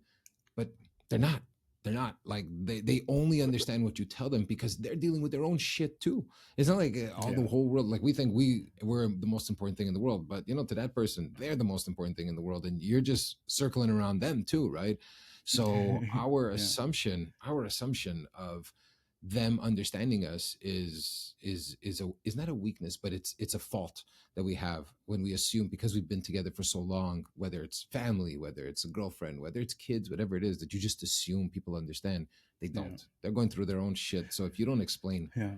but they're not. They're not. Like they only understand what you tell them because they're dealing with their own shit too. It's not like all Yeah. the whole world, like we think we're the most important thing in the world, but to that person they're the most important thing in the world, and you're just circling around them too, right? So our Yeah. assumption of them understanding us is not a weakness, but it's a fault that we have when we assume because we've been together for so long, whether it's family, whether it's a girlfriend, whether it's kids, whatever it is, that you just assume people understand. They Yeah. don't. They're going through their own shit. So if you don't explain, Yeah.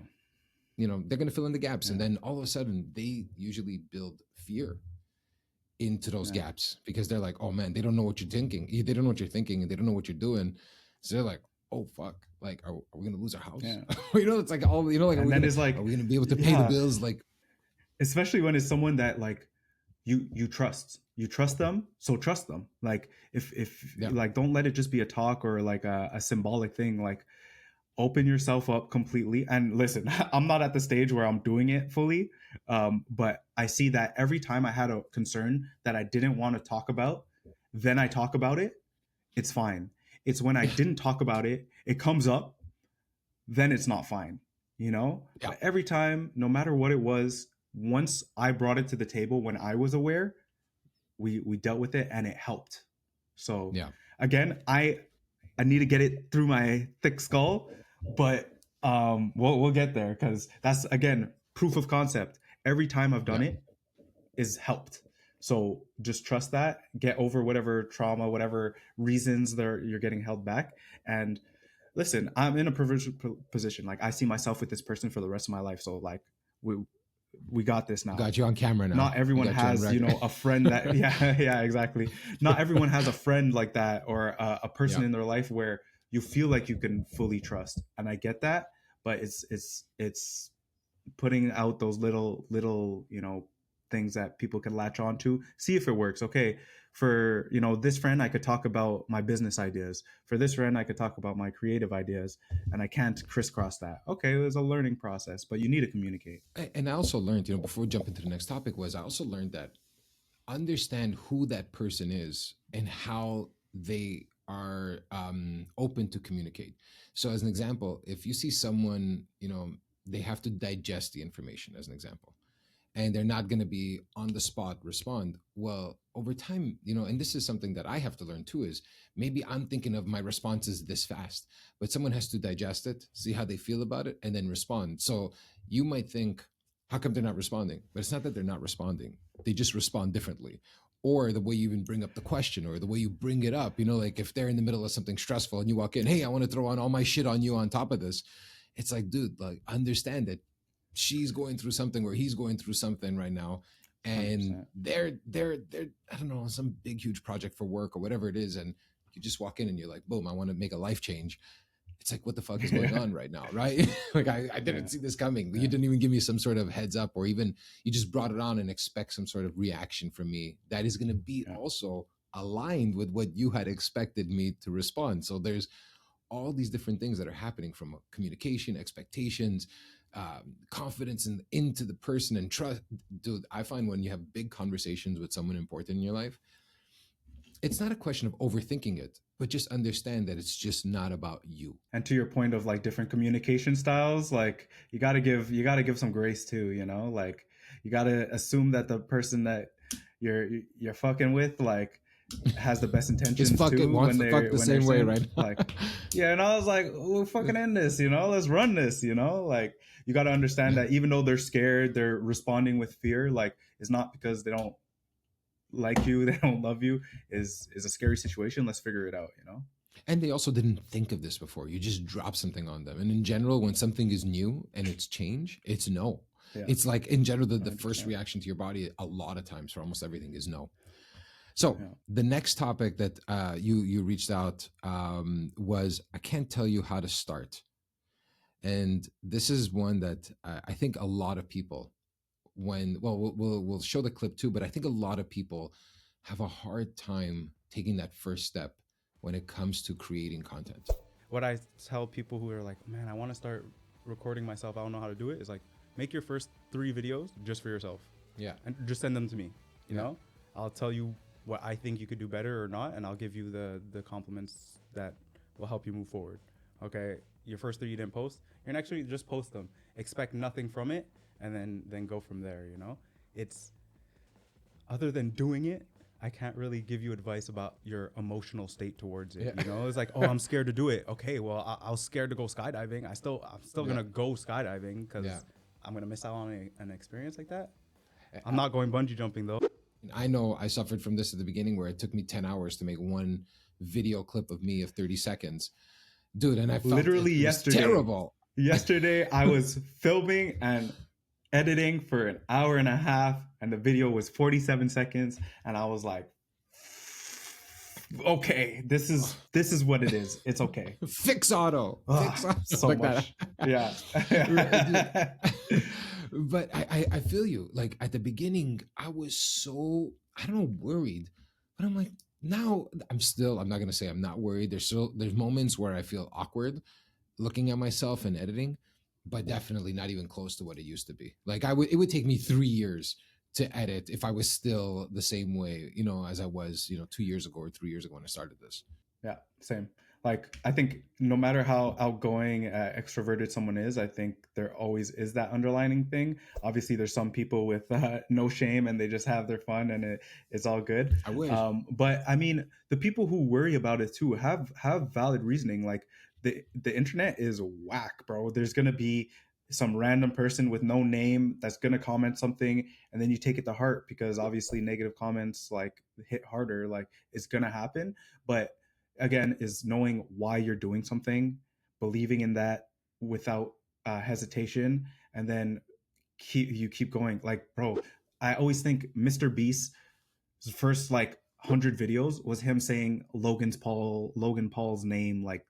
they're going to fill in the gaps, and Yeah. then all of a sudden they usually build fear into those Yeah. gaps because they're like, oh man, they don't know what you're thinking. They don't know what you're thinking, and they don't know what you're doing. So they're like, oh fuck, like are we gonna lose our house? Yeah. It's like all like And then it's are like, we gonna be able to pay the yeah, bills? Like, especially when it's someone that like you trust them, so trust them. Like if yeah, like, don't let it just be a talk or like a symbolic thing. Like open yourself up completely. And listen, I'm not at the stage where I'm doing it fully, but I see that every time I had a concern that I didn't want to talk about, then I talk about it, it's fine. It's when I didn't talk about it, it comes up, then it's not fine, yeah, But every time, no matter what it was, once I brought it to the table when I was aware, we dealt with it and it helped. So yeah, again, I need to get it through my thick skull, but we'll get there, because that's again proof of concept. Every time I've done yeah. it is helped. So just trust that, get over whatever trauma, whatever reasons there you're getting held back, and listen, I'm in a privileged position. Like I see myself with this person for the rest of my life. So like we we got this We now. got you on camera now. Not We everyone got you on has, record. a friend that, yeah, exactly. Not everyone has a friend like that, or a person Yeah, in their life where you feel like you can fully trust. And I get that, but it's putting out those little things that people can latch on to, see if it works. Okay, for this friend I could talk about my business ideas, for this friend I could talk about my creative ideas, and I can't crisscross that. Okay, it was a learning process, but you need to communicate. and I also learned, before jumping to the next topic, was I also learned that understand who that person is and how they are open to communicate. So, as an example, if you see someone, they have to digest the information, as an example, and they're not going to be on the spot respond well over time, and this is something that I have to learn too, is maybe I'm thinking of my responses this fast, but someone has to digest it, see how they feel about it, and then respond. So you might think, how come they're not responding? But it's not that they're not responding, they just respond differently, or the way you even bring up the question, or the way you bring it up, like if they're in the middle of something stressful and you walk in, hey, I want to throw on all my shit on you on top of this. It's like, dude, like understand that she's going through something or he's going through something right now, and 100%. they're I don't know, some big huge project for work or whatever it is, and you just walk in and you're like, boom, I want to make a life change. It's like, what the fuck is going on right now, right? Like I didn't Yeah, see this coming. You yeah, didn't even give me some sort of heads up, or even you just brought it on and expect some sort of reaction from me that is going to be yeah, also aligned with what you had expected me to respond. So there's all these different things that are happening from communication, expectations, confidence into the person, and trust. Dude, I find when you have big conversations with someone important in your life, it's not a question of overthinking it, but just understand that it's just not about you. And to your point of like different communication styles, like you got to give some grace too, you know, like you got to assume that the person that you're fucking with like has the best Just intentions fuck it too wants to fuck the when they're same way, saying right? like, yeah. And I was like, we'll fucking end this, you know, let's run this, you know, like you got to understand that even though they're scared, they're responding with fear, like it's not because they don't like you, they don't love you, is a scary situation, let's figure it out, you know. And they also didn't think of this before. You just drop something on them. And in general, when something is new and it's change, it's no. Yeah, It's like in general, the first 100%. reaction to your body a lot of times for almost everything is no. So Yeah. the next topic that you reached out was I can't tell you how to start. And this is one that I think a lot of people we'll show the clip too, but I think a lot of people have a hard time taking that first step when it comes to creating content. What I tell people who are like, man, I want to start recording myself, I don't know how to do it, is like, make your first 3 videos just for yourself Yeah. and just send them to me. You Yeah. know, I'll tell you what I think you could do better or not, and I'll give you the compliments that will help you move forward. Okay, your first 3 you didn't post, you're actually just post them. Expect nothing from it, and then go from there. You know, it's other than doing it, I can't really give you advice about your emotional state towards it. Yeah. You know, it's like, oh, I'm scared to do it. Okay, well, I was scared to go skydiving. I'm still Yeah. gonna go skydiving because Yeah. I'm gonna miss out on an experience like that. I'm not going bungee jumping though. I know I suffered from this at the beginning where it took me 10 hours to make one video clip of me of 30 seconds. Dude, and I felt Literally it was yesterday. terrible. Yesterday, I was filming and editing for an hour and a half, and the video was 47 seconds, and I was like, okay, this is what it is. It's okay. Fix auto. Fix auto. So like much. Yeah. But I feel you. Like at the beginning, I was so, I don't know, worried. But I'm like, now I'm not gonna say I'm not worried. There's moments where I feel awkward looking at myself and editing, but definitely not even close to what it used to be. Like it would take me 3 years to edit if I was still the same way, as I was, 2 years ago or 3 years ago when I started this. Yeah, same. Like, I think no matter how outgoing, extroverted someone is, I think there always is that underlining thing. Obviously, there's some people with no shame and they just have their fun and it's all good. I wish. But I mean, the people who worry about it too have valid reasoning. Like the internet is whack, bro. There's gonna be some random person with no name that's gonna comment something, and then you take it to heart because obviously negative comments like hit harder. Like it's gonna happen, but again is knowing why you're doing something, believing in that without hesitation, and then keep going. Like, bro, I always think Mr. Beast's first like 100 videos was him saying Logan Paul's name like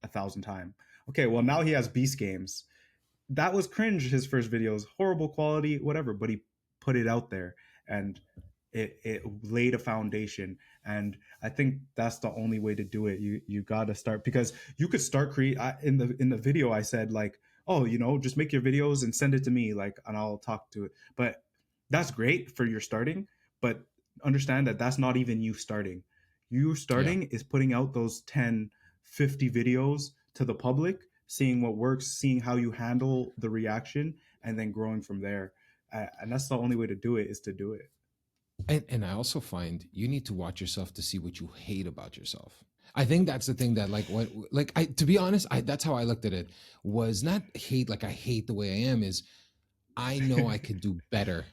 1,000 times. Okay, well now he has Beast Games. That was cringe. His first videos, horrible quality, whatever, but he put it out there and it laid a foundation. And I think that's the only way to do it. You got to start, because you could start in the video I said like, oh, just make your videos and send it to me, like, and I'll talk to it. But that's great for your starting, but understand that that's not even you starting. You starting is putting out those 10, 50 videos to the public, seeing what works, seeing how you handle the reaction, and then growing from there. And that's the only way to do it, is to do it. And I also find you need to watch yourself to see what you hate about yourself. I think that's the thing that to be honest, that's how I looked at it, was not hate like I hate the way I am, is I know I could do better.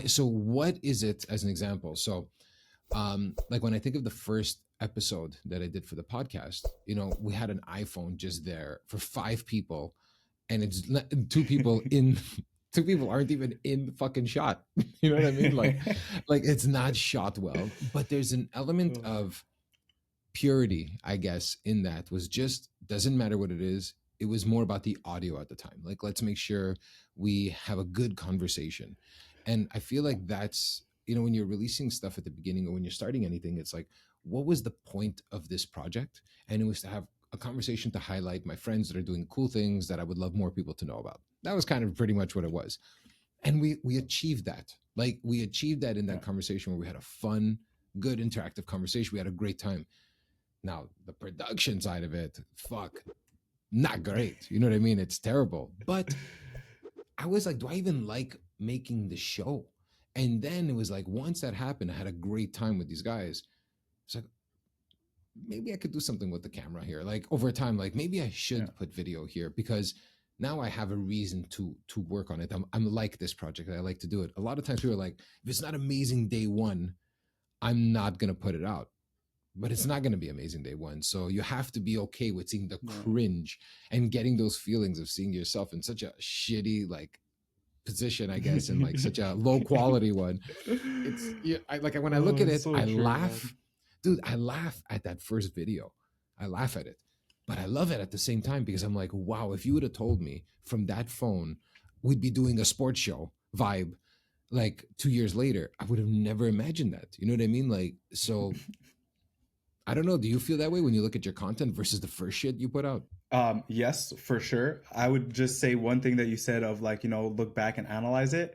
So what is it, as an example? So like when I think of the first episode that I did for the podcast, we had an iPhone just there for 5 people, and it's 2 people in 2 people aren't even in the fucking shot. You know what I mean? Like it's not shot well, but there's an element of purity, I guess, in that. Was just, doesn't matter what it is. It was more about the audio at the time. Like, let's make sure we have a good conversation. And I feel like that's, when you're releasing stuff at the beginning or when you're starting anything, it's like, what was the point of this project? And it was to have a conversation to highlight my friends that are doing cool things that I would love more people to know about. That was kind of pretty much what it was. And we achieved that. Like, we achieved that in that conversation where we had a fun good interactive conversation. We had a great time. Now the production side of it, fuck, not great. You know what I mean? It's terrible. But I was like, do I even like making the show? And then it was like, once that happened, I had a great time with these guys. It's like, maybe I could do something with the camera here. Like over time, like maybe I should Yeah. put video here because now I have a reason to work on it. I'm like this project. I like to do it. A lot of times people are like, if it's not amazing day one, I'm not gonna put it out. But it's not gonna be amazing day one. So you have to be okay with seeing the Yeah. cringe and getting those feelings of seeing yourself in such a shitty like position, I guess, and like such a low quality one. It's yeah, I like when I look Oh, at it's it, so I true, laugh. man. Dude, I laugh at that first video. I laugh at it. But I love it at the same time because I'm like, wow, if you would have told me from that phone we'd be doing a sports show vibe like 2 years later, I would have never imagined that. You know what I mean? Like, so I don't know. Do you feel that way when you look at your content versus the first shit you put out? Yes, for sure. I would just say one thing that you said of like, look back and analyze it.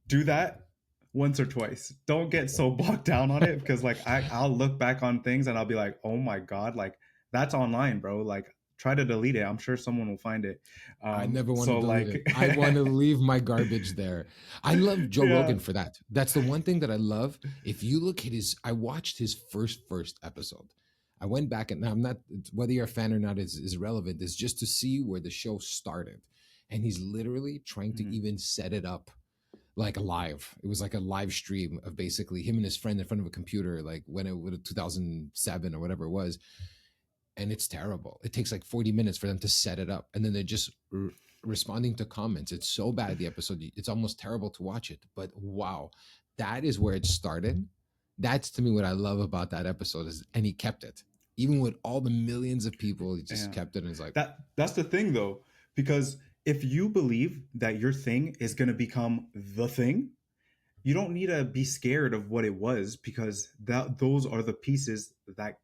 Do that once or twice. Don't get so bogged down on it because like I'll look back on things and I'll be like, oh my God, like that's online, bro. Like try to delete it. I'm sure someone will find it. I never want to So delete like it. I want to leave my garbage there. I love Joe yeah. Rogan for that. That's the one thing that I love. If you look at I watched his first episode. I went back and I'm not, whether you're a fan or not is irrelevant. It's just to see where the show started. And he's literally trying to Mhm. even set it up like live. It was like a live stream of basically him and his friend in front of a computer, like when it was 2007 or whatever it was. And it's terrible. It takes like 40 minutes for them to set it up. And then they're just responding to comments. It's so bad, the episode. It's almost terrible to watch it. But wow, that is where it started. That's to me what I love about that episode is, and he kept it. Even with all the millions of people, he just Yeah. kept it and it's like, That's the thing though, because if you believe that your thing is going to become the thing, you don't need to be scared of what it was because those are the pieces that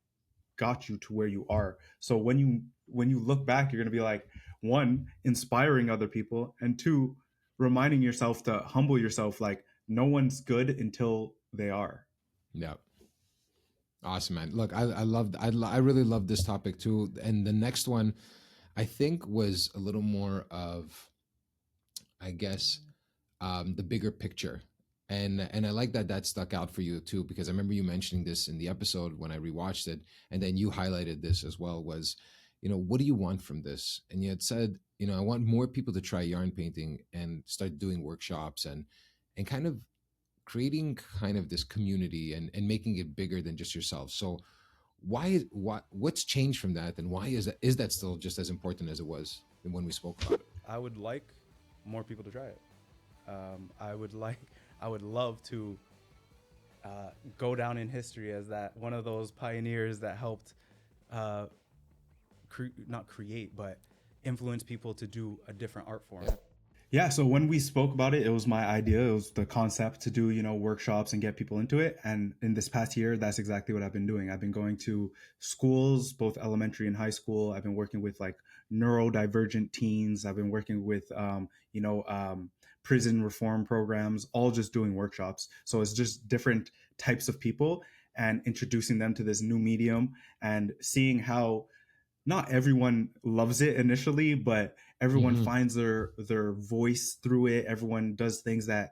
got you to where you are. So when you look back, you're going to be like, one, inspiring other people, and two, reminding yourself to humble yourself, like no one's good until they are. yeah. Awesome, man. Look, I really love this topic too. And the next one, I think, was a little more of, I guess, the bigger picture. And I like that that stuck out for you too, because I remember you mentioning this in the episode when I rewatched it, and then you highlighted this as well. Was, what do you want from this? And you had said, I want more people to try yarn painting and start doing workshops and kind of creating kind of this community and making it bigger than just yourself. So what's changed from that, and why is that still just as important as it was when we spoke about it? I would like more people to try it. I would love to go down in history as that one of those pioneers that helped not create, but influence people to do a different art form. Yeah, so when we spoke about it, it was my idea. It was the concept to do, workshops and get people into it. And in this past year, that's exactly what I've been doing. I've been going to schools, both elementary and high school. I've been working with like neurodivergent teens. I've been working with, prison reform programs, all just doing workshops. So it's just different types of people and introducing them to this new medium and seeing how not everyone loves it initially, but everyone Mhm. finds their voice through it. Everyone does things that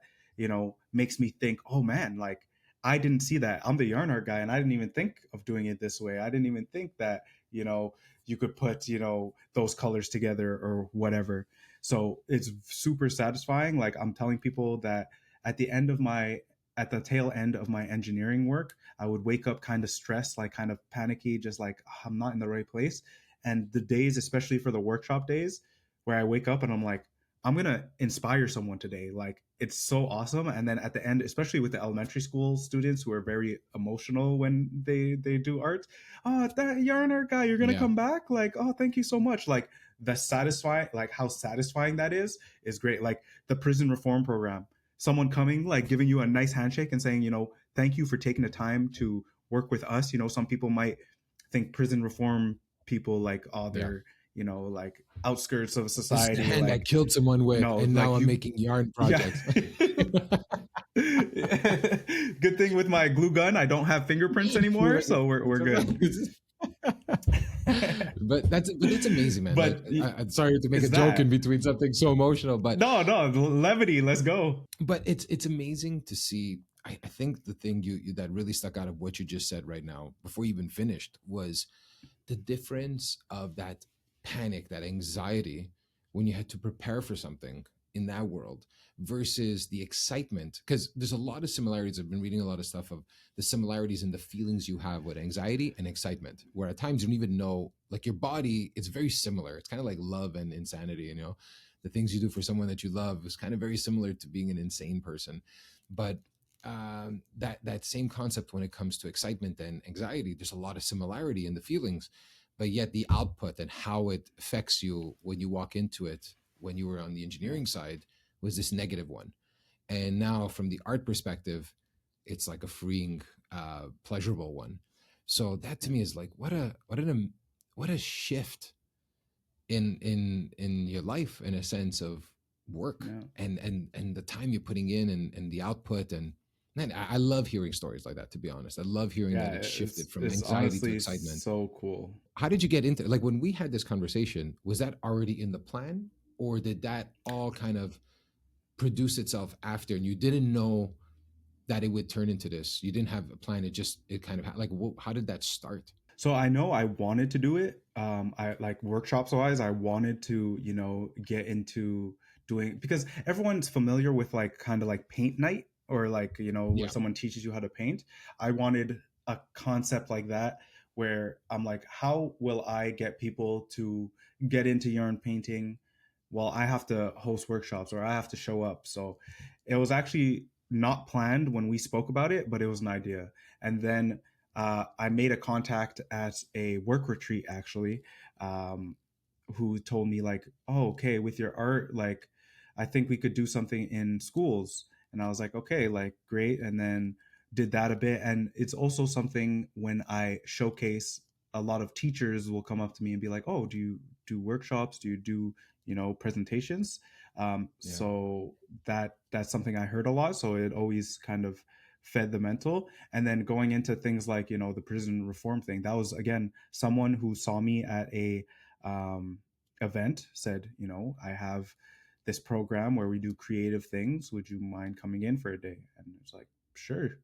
makes me think, oh man, like I didn't see that. I'm the yarn art guy, and I didn't even think of doing it this way. I didn't even think that you could put those colors together or whatever. So it's super satisfying. Like I'm telling people that at the end of my at the tail end of my engineering work, I would wake up kind of stressed, like kind of panicky, just like I'm not in the right place. And the days, especially for the workshop days, where I wake up and I'm like, I'm gonna inspire someone today. Like it's so awesome. And then at the end, especially with the elementary school students who are very emotional when they do art, oh, that yarn art guy, you're gonna Yeah. come back. Like, oh, thank you so much. Like the satisfying, like how satisfying that is great. Like the prison reform program, someone coming, like giving you a nice handshake and saying, thank you for taking the time to work with us. Some people might think prison reform people like, oh, Yeah. they're like outskirts of This is the society. hand I Like killed someone with, no, and now like I'm you, making yarn yeah. projects. Good thing with my glue gun, I don't have fingerprints anymore, so we're good. But it's amazing, man. But I'm sorry to make a it's joke in that. between something so emotional, but No, levity. Let's go. it's amazing to see. I think the thing you that really stuck out of what you just said right now, before you even finished, was the difference of that panic, that anxiety when you had to prepare for something in that world versus the excitement. Because there's a lot of similarities. I've been reading a lot of stuff of the similarities in the feelings you have with anxiety and excitement, where at times you don't even know, like your body, it's very similar. It's kind of like love and insanity, you know, the things you do for someone that you love is kind of very similar to being an insane person. But that same concept when it comes to excitement and anxiety, there's a lot of similarity in the feelings, but yet the output and how it affects you when you walk into it, when you were on the engineering side, was this negative one. And now from the art perspective, it's like a freeing, pleasurable one. So that to me is like what a shift in your life, in a sense of work, Yeah. and the time you're putting in, and the output. And man, I love hearing stories like that, to be honest. I love hearing that it shifted from it's anxiety to honestly excitement. so cool. How did you get into, like, when we had this conversation, was that already in the plan, or did that all kind of produce itself after, and you didn't know that it would turn into this? You didn't have a plan, it kind of like, how did that start? So I know I wanted to do it. I like workshops wise, I wanted to, get into doing, because everyone's familiar with like kind of like paint night, or like, where Yeah. someone teaches you how to paint. I wanted a concept like that, where I'm like, how will I get people to get into yarn painting? Well, I have to host workshops, or I have to show up. So it was actually not planned when we spoke about it, but it was an idea. And then I made a contact at a work retreat, actually, um, who told me like, "Oh, okay, with your art, like, I think we could do something in schools." And I was like, "Okay, like, great." And then did that a bit. And it's also something when I showcase, a lot of teachers will come up to me and be like, "Oh, do you do workshops? Do you do, presentations?" Yeah. So that's something I heard a lot. So it always kind of fed the mental. And then going into things like, the prison reform thing, that was again someone who saw me at a um, event, said, "I have this program where we do creative things, would you mind coming in for a day?" And it's like, sure.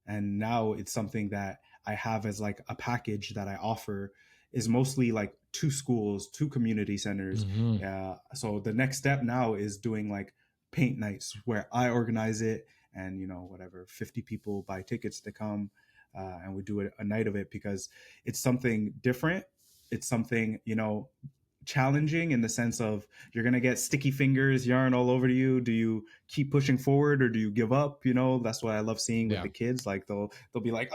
And now it's something that I have as like a package that I offer, is mostly like 2 schools, 2 community centers. Mm-hmm. So the next step now is doing like paint nights, where I organize it, and whatever, 50 people buy tickets to come, and we do a night of it, because it's something different. It's something, challenging, in the sense of, you're going to get sticky fingers, yarn all over you. Do you keep pushing forward, or do you give up? That's what I love seeing with Yeah. the kids. Like they'll be like,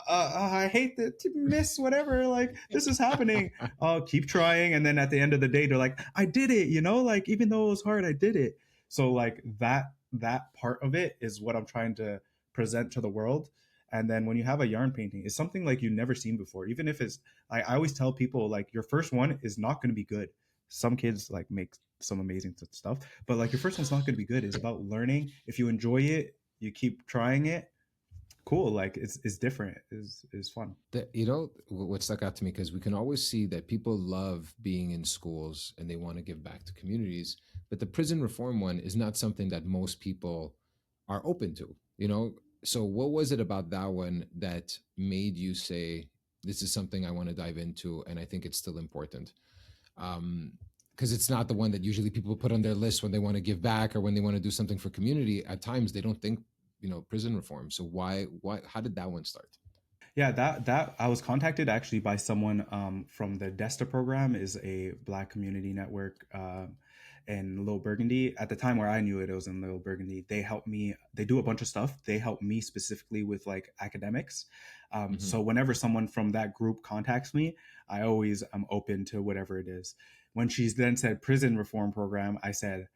I hate to miss whatever, like this is happening. Oh, keep trying. And then at the end of the day, they're like, I did it, like, even though it was hard, I did it. So like that part of it is what I'm trying to present to the world. And then when you have a yarn painting, it's something like you've never seen before. Even if it's, I always tell people, like, your first one is not going to be good. Some kids like make some amazing stuff, but like your first one's not going to be good. It's about learning. If you enjoy it, you keep trying it. Cool. Like it's different. Is fun. What stuck out to me, because we can always see that people love being in schools and they want to give back to communities, but the prison reform one is not something that most people are open to. So what was it about that one that made you say, this is something I want to dive into, and I think it's still important? Because it's not the one that usually people put on their list when they want to give back or when they want to do something for community. At times they don't think, prison reform. So why, how did that one start? Yeah, that I was contacted actually by someone from the DESTA program, is a Black community network in Little Burgundy. At the time where I knew it, it was in Little Burgundy. They helped me. They do a bunch of stuff. They help me specifically with like academics. So whenever someone from that group contacts me, I always am open to whatever it is. When she then said prison reform program, I said,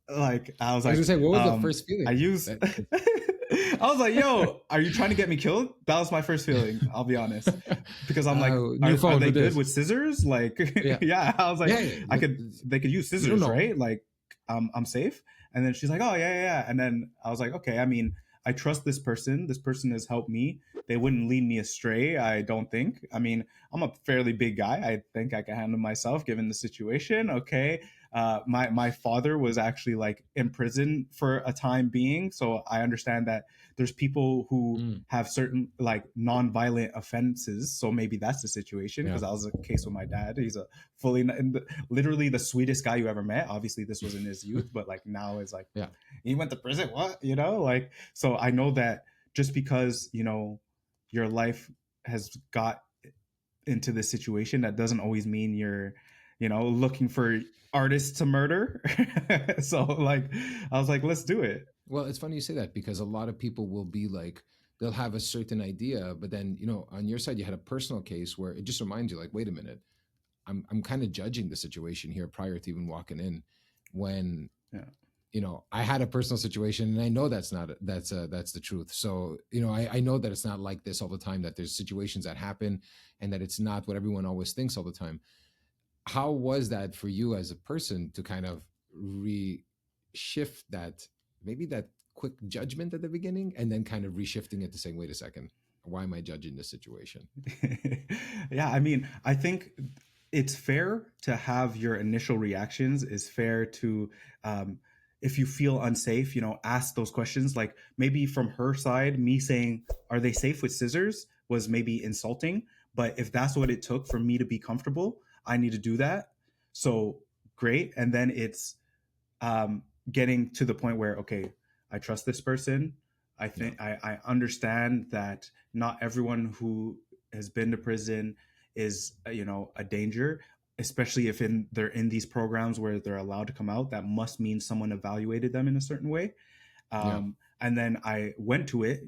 like I was I like, was gonna say, what was the first feeling? I use. I was like, "Yo, are you trying to get me killed?" That was my first feeling. I'll be honest, because I'm like, are they good with scissors? Like, yeah. I was like, they could use scissors, right? Like, I'm safe. And then she's like, "Oh yeah." And then I was like, "Okay." I mean, I trust this person. This person has helped me. They wouldn't lead me astray, I don't think. I mean, I'm a fairly big guy. I think I can handle myself given the situation. Okay. My father was actually like in prison for a time being, so I understand that there's people who Mm, have certain like non-violent offenses. So maybe that's the situation, yeah. because that was the case with my dad. He's a fully, literally the sweetest guy you ever met. Obviously, this was in his youth, but like now is like, Yeah. he went to prison. What, like, so I know that just because your life has got into this situation, that doesn't always mean you're looking for artists to murder. So like, I was like, let's do it. Well, it's funny you say that because a lot of people will be like, they'll have a certain idea, but then, on your side, you had a personal case where it just reminds you, like, wait a minute, I'm kind of judging the situation here prior to even walking in when, Yeah. I had a personal situation and I know that's the truth. So, I know that it's not like this all the time, that there's situations that happen and that it's not what everyone always thinks all the time. How was that for you as a person to kind of reshift that, maybe that quick judgment at the beginning, and then kind of reshifting it to saying, wait a second, why am I judging this situation? Yeah, I mean, I think it's fair to have your initial reactions. Is fair to, if you feel unsafe, ask those questions. Like maybe from her side, me saying, "Are they safe with scissors?" was maybe insulting. But if that's what it took for me to be comfortable, I need to do that. So great. And then it's getting to the point where, okay, I trust this person. I think I understand that not everyone who has been to prison is a danger, especially if they're in these programs where they're allowed to come out. That must mean someone evaluated them in a certain way. Yeah. And then I went to it.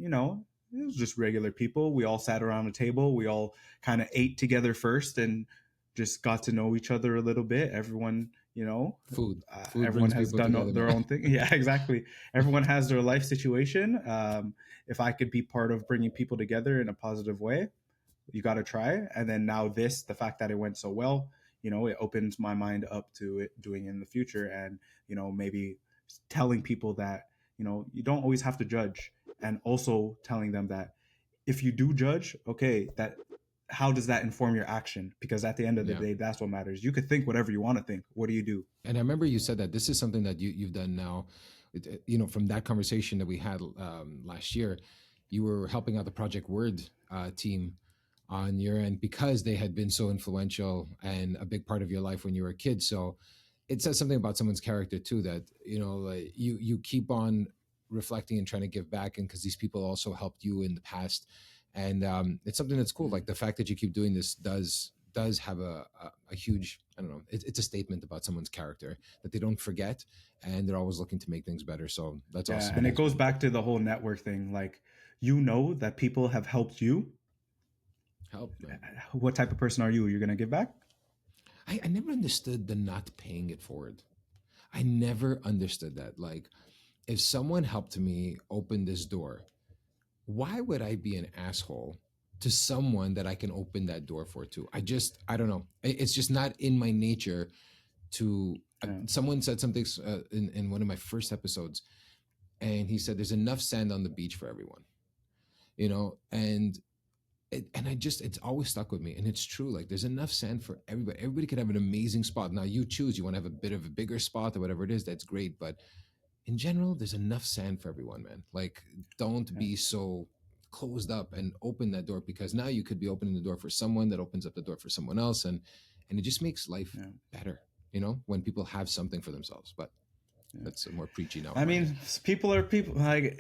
It was just regular people. We all sat around a table. We all kind of ate together first and just got to know each other a little bit. Everyone, Food everyone brings has people done together, their man. own thing. Yeah, exactly. Everyone has their life situation. If I could be part of bringing people together in a positive way, you got to try. And then now the fact that it went so well, it opens my mind up to it doing it in the future. And, maybe telling people that, you don't always have to judge, and also telling them that if you do judge, okay, that how does that inform your action? Because at the end of the Yeah. day, that's what matters. You could think whatever you want to think. What do you do? And I remember you said that this is something that you've done now. From that conversation that we had last year, you were helping out the Project Word team on your end because they had been so influential and a big part of your life when you were a kid. So it says something about someone's character too, that like you keep on reflecting and trying to give back, and because these people also helped you in the past, and it's something that's cool. Like the fact that you keep doing this does have a huge, I don't know, it's a statement about someone's character that they don't forget, and they're always looking to make things better. So that's Yeah, awesome. and it goes back to the whole network thing. Like, that people have helped you. Help, man. What type of person are you? You're gonna give back? I never understood the not paying it forward. I never understood that. Like, if someone helped me open this door, why would I be an asshole to someone that I can open that door for too? I don't know. It's just not in my nature to. Yeah. Someone said something in one of my first episodes, and he said, "There's enough sand on the beach for everyone," and it's always stuck with me, and it's true. Like, there's enough sand for everybody. Everybody could have an amazing spot. Now you choose. You want to have a bit of a bigger spot or whatever it is. That's great, but in general, there's enough sand for everyone, man. Like, don't Yeah. be so closed up and open that door, because now you could be opening the door for someone that opens up the door for someone else, and it just makes life Yeah. better, when people have something for themselves. But that's more preachy now. I mean, people are people. Like,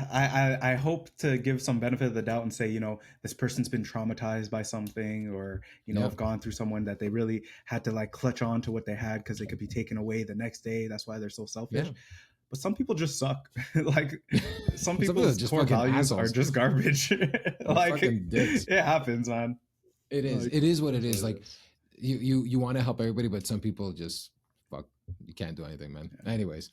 I hope to give some benefit of the doubt and say, this person's been traumatized by something, or have gone through someone that they really had to like clutch on to what they had because they could be taken away the next day. That's why they're so selfish. Yeah. But some people just suck. Like, some people people's just core fucking values assholes. are just garbage. Like, fucking dicks. it happens, man. It is. Like, It is what it that's is. Like, you want to help everybody, but some people just fuck. You can't do anything, man. Yeah. Anyways,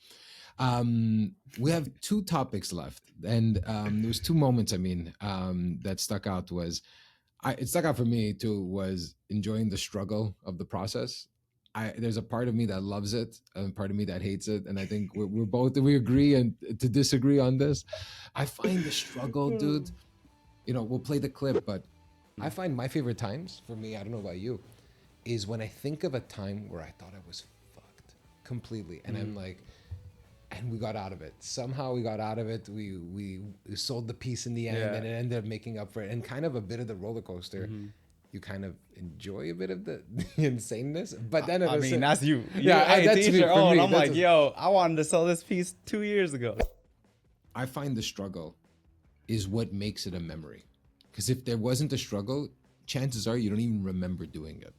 we have two topics left, and there was two moments. I mean, that stuck out was, it stuck out for me too, was enjoying the struggle of the process, there's a part of me that loves it and a part of me that hates it, and I think we agree and to disagree on this. I find the struggle, dude. We'll play the clip, but I find my favorite times for me, I don't know about you, is when I think of a time where I thought I was fucked completely, and I'm like, and we got out of it. Somehow we got out of it. We sold the piece in the end, Yeah. and it ended up making up for it. And kind of a bit of the roller coaster. You kind of enjoy a bit of the insaneness, but then I mean, that's you. Yeah, Hey, that's teach me, your for own. me, I'm that's like, yo, I wanted to sell this piece 2 years ago. I find the struggle is what makes it a memory. Because if there wasn't a struggle, chances are you don't even remember doing it.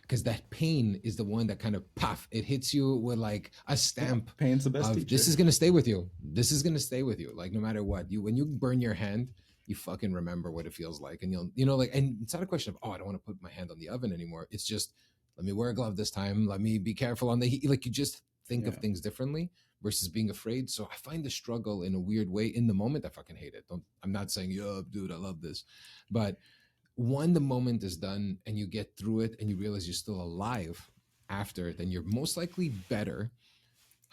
Because that pain is the one that kind of it hits you with like a stamp. Pain's the best teacher. This is gonna stay with you. This is gonna stay with you. Like no matter what, when you burn your hand, you fucking remember what it feels like, and and it's not a question of, oh, I don't want to put my hand on the oven anymore. It's just, let me wear a glove this time. Let me be careful on the heat. Like you just think of things differently versus being afraid. So I find the struggle in a weird way in the moment. I fucking hate it. I'm not saying, yo, dude, I love this, but when the moment is done and you get through it and you realize you're still alive after, then you're most likely better.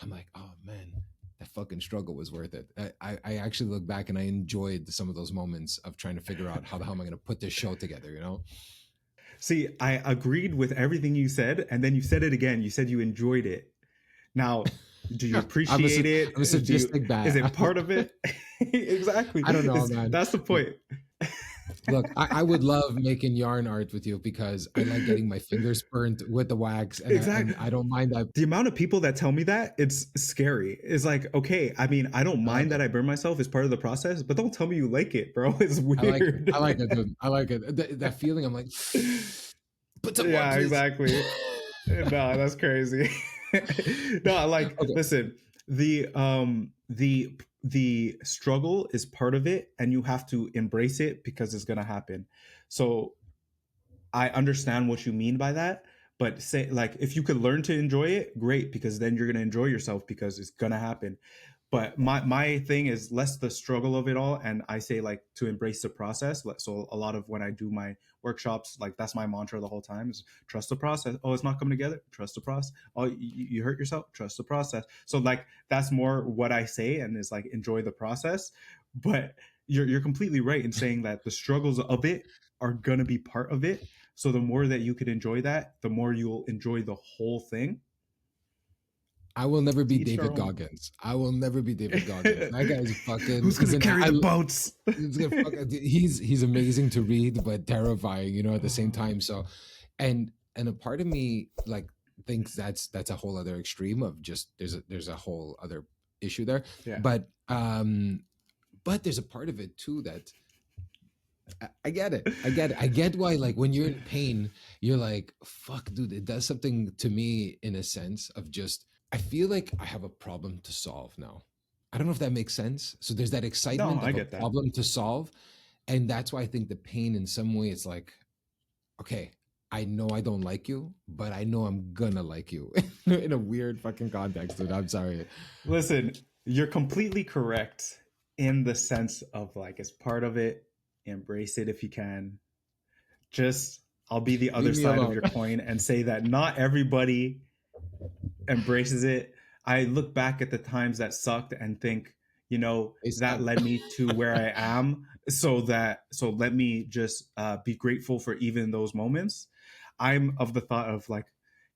I'm like, oh man, that fucking struggle was worth it. I actually look back and I enjoyed some of those moments of trying to figure out how the hell am I going to put this show together, See, I agreed with everything you said, and then you said it again. You said you enjoyed it. Now, do you appreciate it? I'm a sadistic bad. Is it part of it? Exactly. I don't know, man. That's the point. Look, I would love making yarn art with you because I like getting my fingers burnt with the wax. And Exactly. I don't mind that. The amount of people that tell me that, it's scary. It's like, okay, I mean, I don't mind that I burn myself as part of the process, but don't tell me you like it, bro. It's weird. I like it, dude. I like it. That feeling, I'm like, put some more, please. Exactly. No, that's crazy. No, like, Okay. Listen, the struggle is part of it, and you have to embrace it because it's gonna happen. So I understand what you mean by that, but say, like, if you could learn to enjoy it, great, because then you're gonna enjoy yourself because it's gonna happen. But my thing is less the struggle of it all, and I say like to embrace the process. So a lot of when I do my workshops, like that's my mantra the whole time is trust the process. Oh, it's not coming together. Trust the process. Oh, you hurt yourself. Trust the process. So like that's more what I say, and is like enjoy the process. But you're completely right in saying that the struggles of it are gonna be part of it. So the more that you could enjoy that, the more you'll enjoy the whole thing. I will never be Each their David own. Goggins. I will never be David Goggins. That guy's fucking. Who's gonna carry the boats? He's amazing to read, but terrifying, at the same time. So, and a part of me like thinks that's a whole other extreme of just there's a whole other issue there. Yeah. But there's a part of it too that I get it. I get why, like, when you're in pain, you're like, fuck, dude, it does something to me in a sense of just, I feel like I have a problem to solve now. I don't know if that makes sense. So there's that excitement I of a get that. problem to solve. And that's why I think the pain in some way, it's like, okay, I know I don't like you, but I know I'm gonna like you in a weird fucking context, dude. I'm sorry. Listen, you're completely correct in the sense of like, as part of it, embrace it if you can. Just, I'll be the other Leave me side alone. of your coin and say that not everybody embraces it. I look back at the times that sucked and think, They that suck. led me to where I am. So let me just be grateful for even those moments. I'm of the thought of like,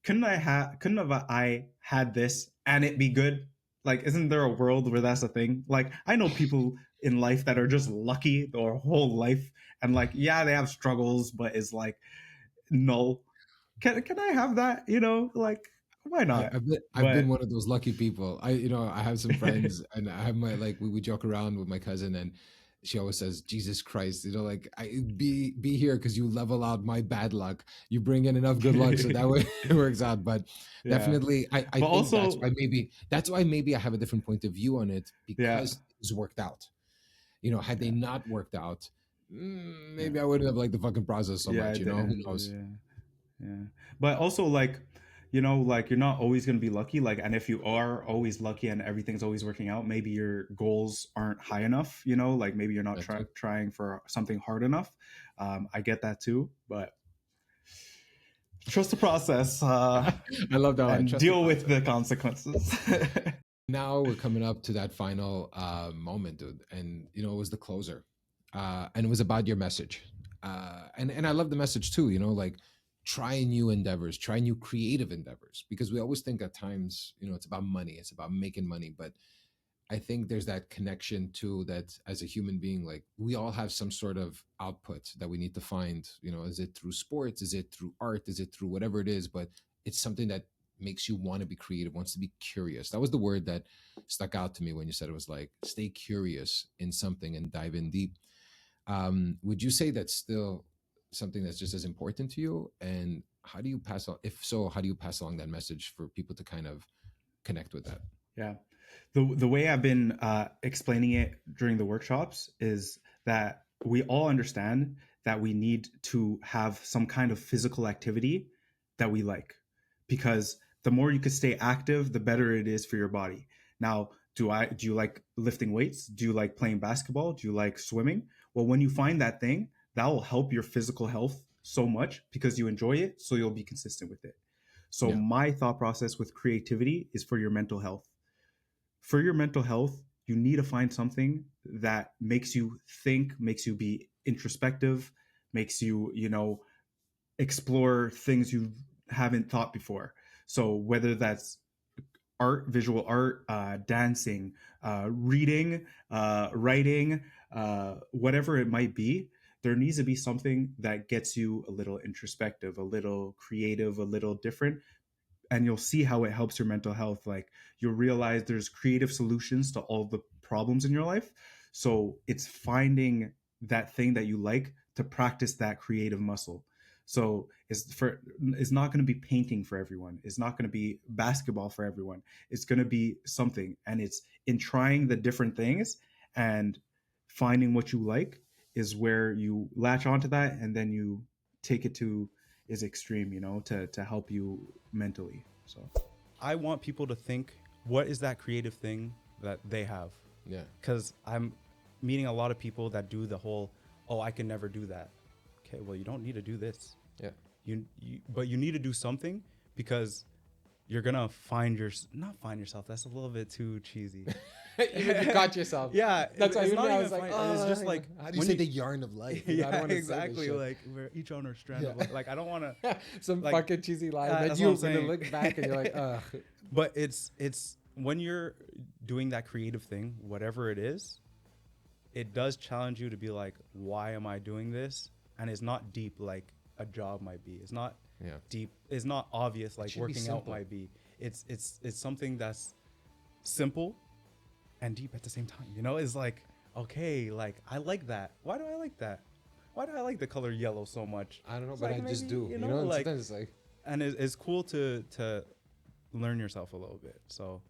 couldn't have I had this and it be good? Like, isn't there a world where that's a thing? Like, I know people in life that are just lucky their whole life, and like, yeah, they have struggles, but it's like, no, can I have that? Like, why not? I've been one of those lucky people. I have some friends, and I have my, like, we joke around with my cousin, and she always says, Jesus Christ, like, be here because you level out my bad luck. You bring in enough good luck, so that way it works out. But Yeah. definitely, I think also- that's why maybe I have a different point of view on it, because it's worked out. Had they not worked out, maybe I wouldn't have liked the fucking process so much. it Who didn't. knows? Yeah. But also, like, like, you're not always going to be lucky. Like, and if you are always lucky and everything's always working out, maybe your goals aren't high enough, like maybe you're not trying for something hard enough. I get that too, but Trust the process I love that one. and Trust the deal with process. the consequences. Now we're coming up to that final moment, dude, and you know it was the closer, and it was about your message, and I love the message too. You know, like try new endeavors, try new creative endeavors, because we always think at times, you know, it's about money, it's about making money, but I think there's that connection too, that as a human being, like we all have some sort of output that we need to find. You know, is it through sports? Is it through art? Is it through whatever it is? But it's something that makes you want to be creative, wants to be curious. That was the word that stuck out to me when you said it, was like stay curious in something and dive in deep. Would you say that's still something that's just as important to you? And how do you pass on, if so, how do you pass along that message for people to kind of connect with that? Yeah. The way I've been explaining it during the workshops is that we all understand that we need to have some kind of physical activity that we like, because the more you can stay active, the better it is for your body. Now, do you like lifting weights? Do you like playing basketball? Do you like swimming? Well, when you find that thing, that will help your physical health so much because you enjoy it, so you'll be consistent with it. So Yeah. my thought process with creativity is for your mental health. For your mental health, you need to find something that makes you think, makes you be introspective, makes you, explore things you haven't thought before. So whether that's art, visual art, dancing, reading, writing, whatever it might be, there needs to be something that gets you a little introspective, a little creative, a little different, and you'll see how it helps your mental health. Like you'll realize there's creative solutions to all the problems in your life. So it's finding that thing that you like to practice that creative muscle. So it's not going to be painting for everyone. It's not going to be basketball for everyone. It's going to be something, and it's in trying the different things and finding what you like is where you latch onto that, and then you take it to is extreme, to help you mentally. So I want people to think, what is that creative thing that they have? Yeah. Because I'm meeting a lot of people that do the whole, oh, I can never do that. Okay, well, you don't need to do this. Yeah. But you need to do something, because you're gonna not find yourself. That's a little bit too cheesy. You got yourself. Yeah, That's why it's even not I even was like, fine. It's just like, how do you when say the yarn of life? You know, I don't yeah, wanna say this exactly. shit. Like we're each on our strand of like I don't want to. Some like, fucking cheesy line that that's you're what I'm gonna saying. look back and you're like, ugh. But it's when you're doing that creative thing, whatever it is, it does challenge you to be like, why am I doing this? And it's not deep like a job might be. It's not Yeah. deep. It's not obvious like should be working out simple. might be. It's something that's simple and deep at the same time. You know, it's like, okay, like I like that. Why do I like that? Why do I like the color yellow so much? I don't know, It's but like I just maybe, do. you You know, know, and like, sometimes it's like, and it's cool to learn yourself a little bit. So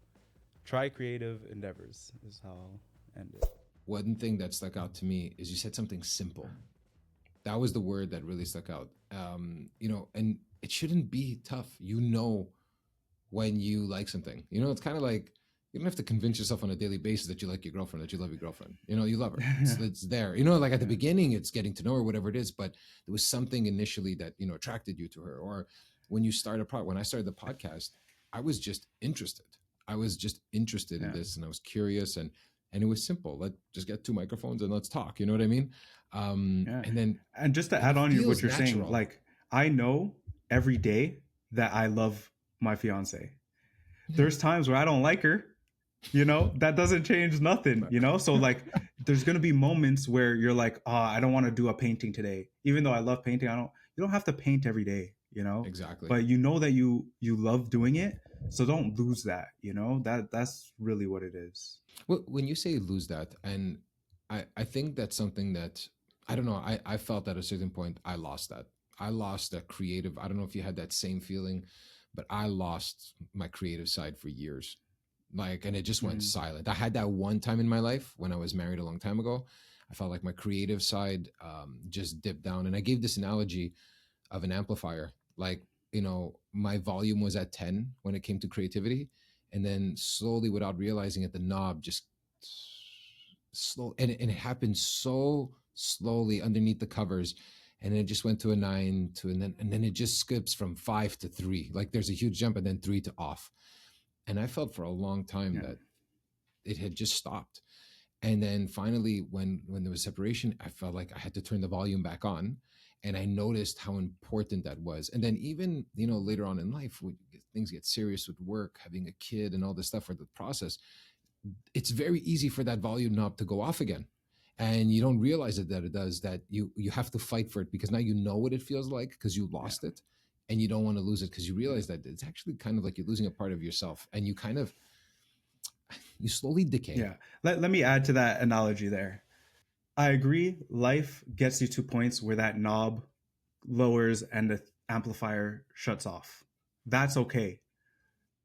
try creative endeavors is how I'll end it. one thing that stuck out to me is you said something simple. That was the word that really stuck out. You know, and it shouldn't be tough. You know, when you like something, you know, it's kind of like you don't have to convince yourself on a daily basis that you like your girlfriend, that you love your girlfriend. You know, you love her. It's there. You know, like at the beginning, it's getting to know her, whatever it is. But there was something initially that, you know, attracted you to her. Or when you start when I started the podcast, I was just interested. I was just interested in Yeah. this, and I was curious, and it was simple. Let's just get two microphones and let's talk. You know what I mean? Yeah. And then And just to and add it on what feels you're saying, natural. like I know every day that I love my fiance. There's times where I don't like her, that doesn't change nothing, So like there's going to be moments where you're like, "Oh, I don't want to do a painting today." Even though I love painting, you don't have to paint every day, Exactly. But you know that you love doing it, so don't lose that, that's really what it is. Well, when you say lose that, and I think that's something that I don't know. I felt at a certain point I lost that. I lost that creative. I don't know if you had that same feeling, but I lost my creative side for years. Like, and it just went Mm. silent. I had that one time in my life when I was married a long time ago. I felt like my creative side just dipped down. And I gave this analogy of an amplifier. Like, you know, my volume was at 10 when it came to creativity. And then slowly, without realizing it, the knob just slow. And it happened so slowly underneath the covers. and then it just went to a 9 to, and then it just skips from 5 to 3. Like there's a huge jump, and then 3 to off. And I felt for a long time Yeah. that it had just stopped. And then finally, when there was separation, I felt like I had to turn the volume back on, and I noticed how important that was. And then even later on in life, when things get serious with work, having a kid, and all this stuff for the process, it's very easy for that volume knob to go off again, and you don't realize it that it does that. You have to fight for it, because now you know what it feels like, because you Yeah. lost it, and you don't want to lose it, because you realize that it's actually kind of like you're losing a part of yourself, and you slowly decay. Yeah. Let me add to that analogy there. I agree. Life gets you to points where that knob lowers and the amplifier shuts off. That's okay.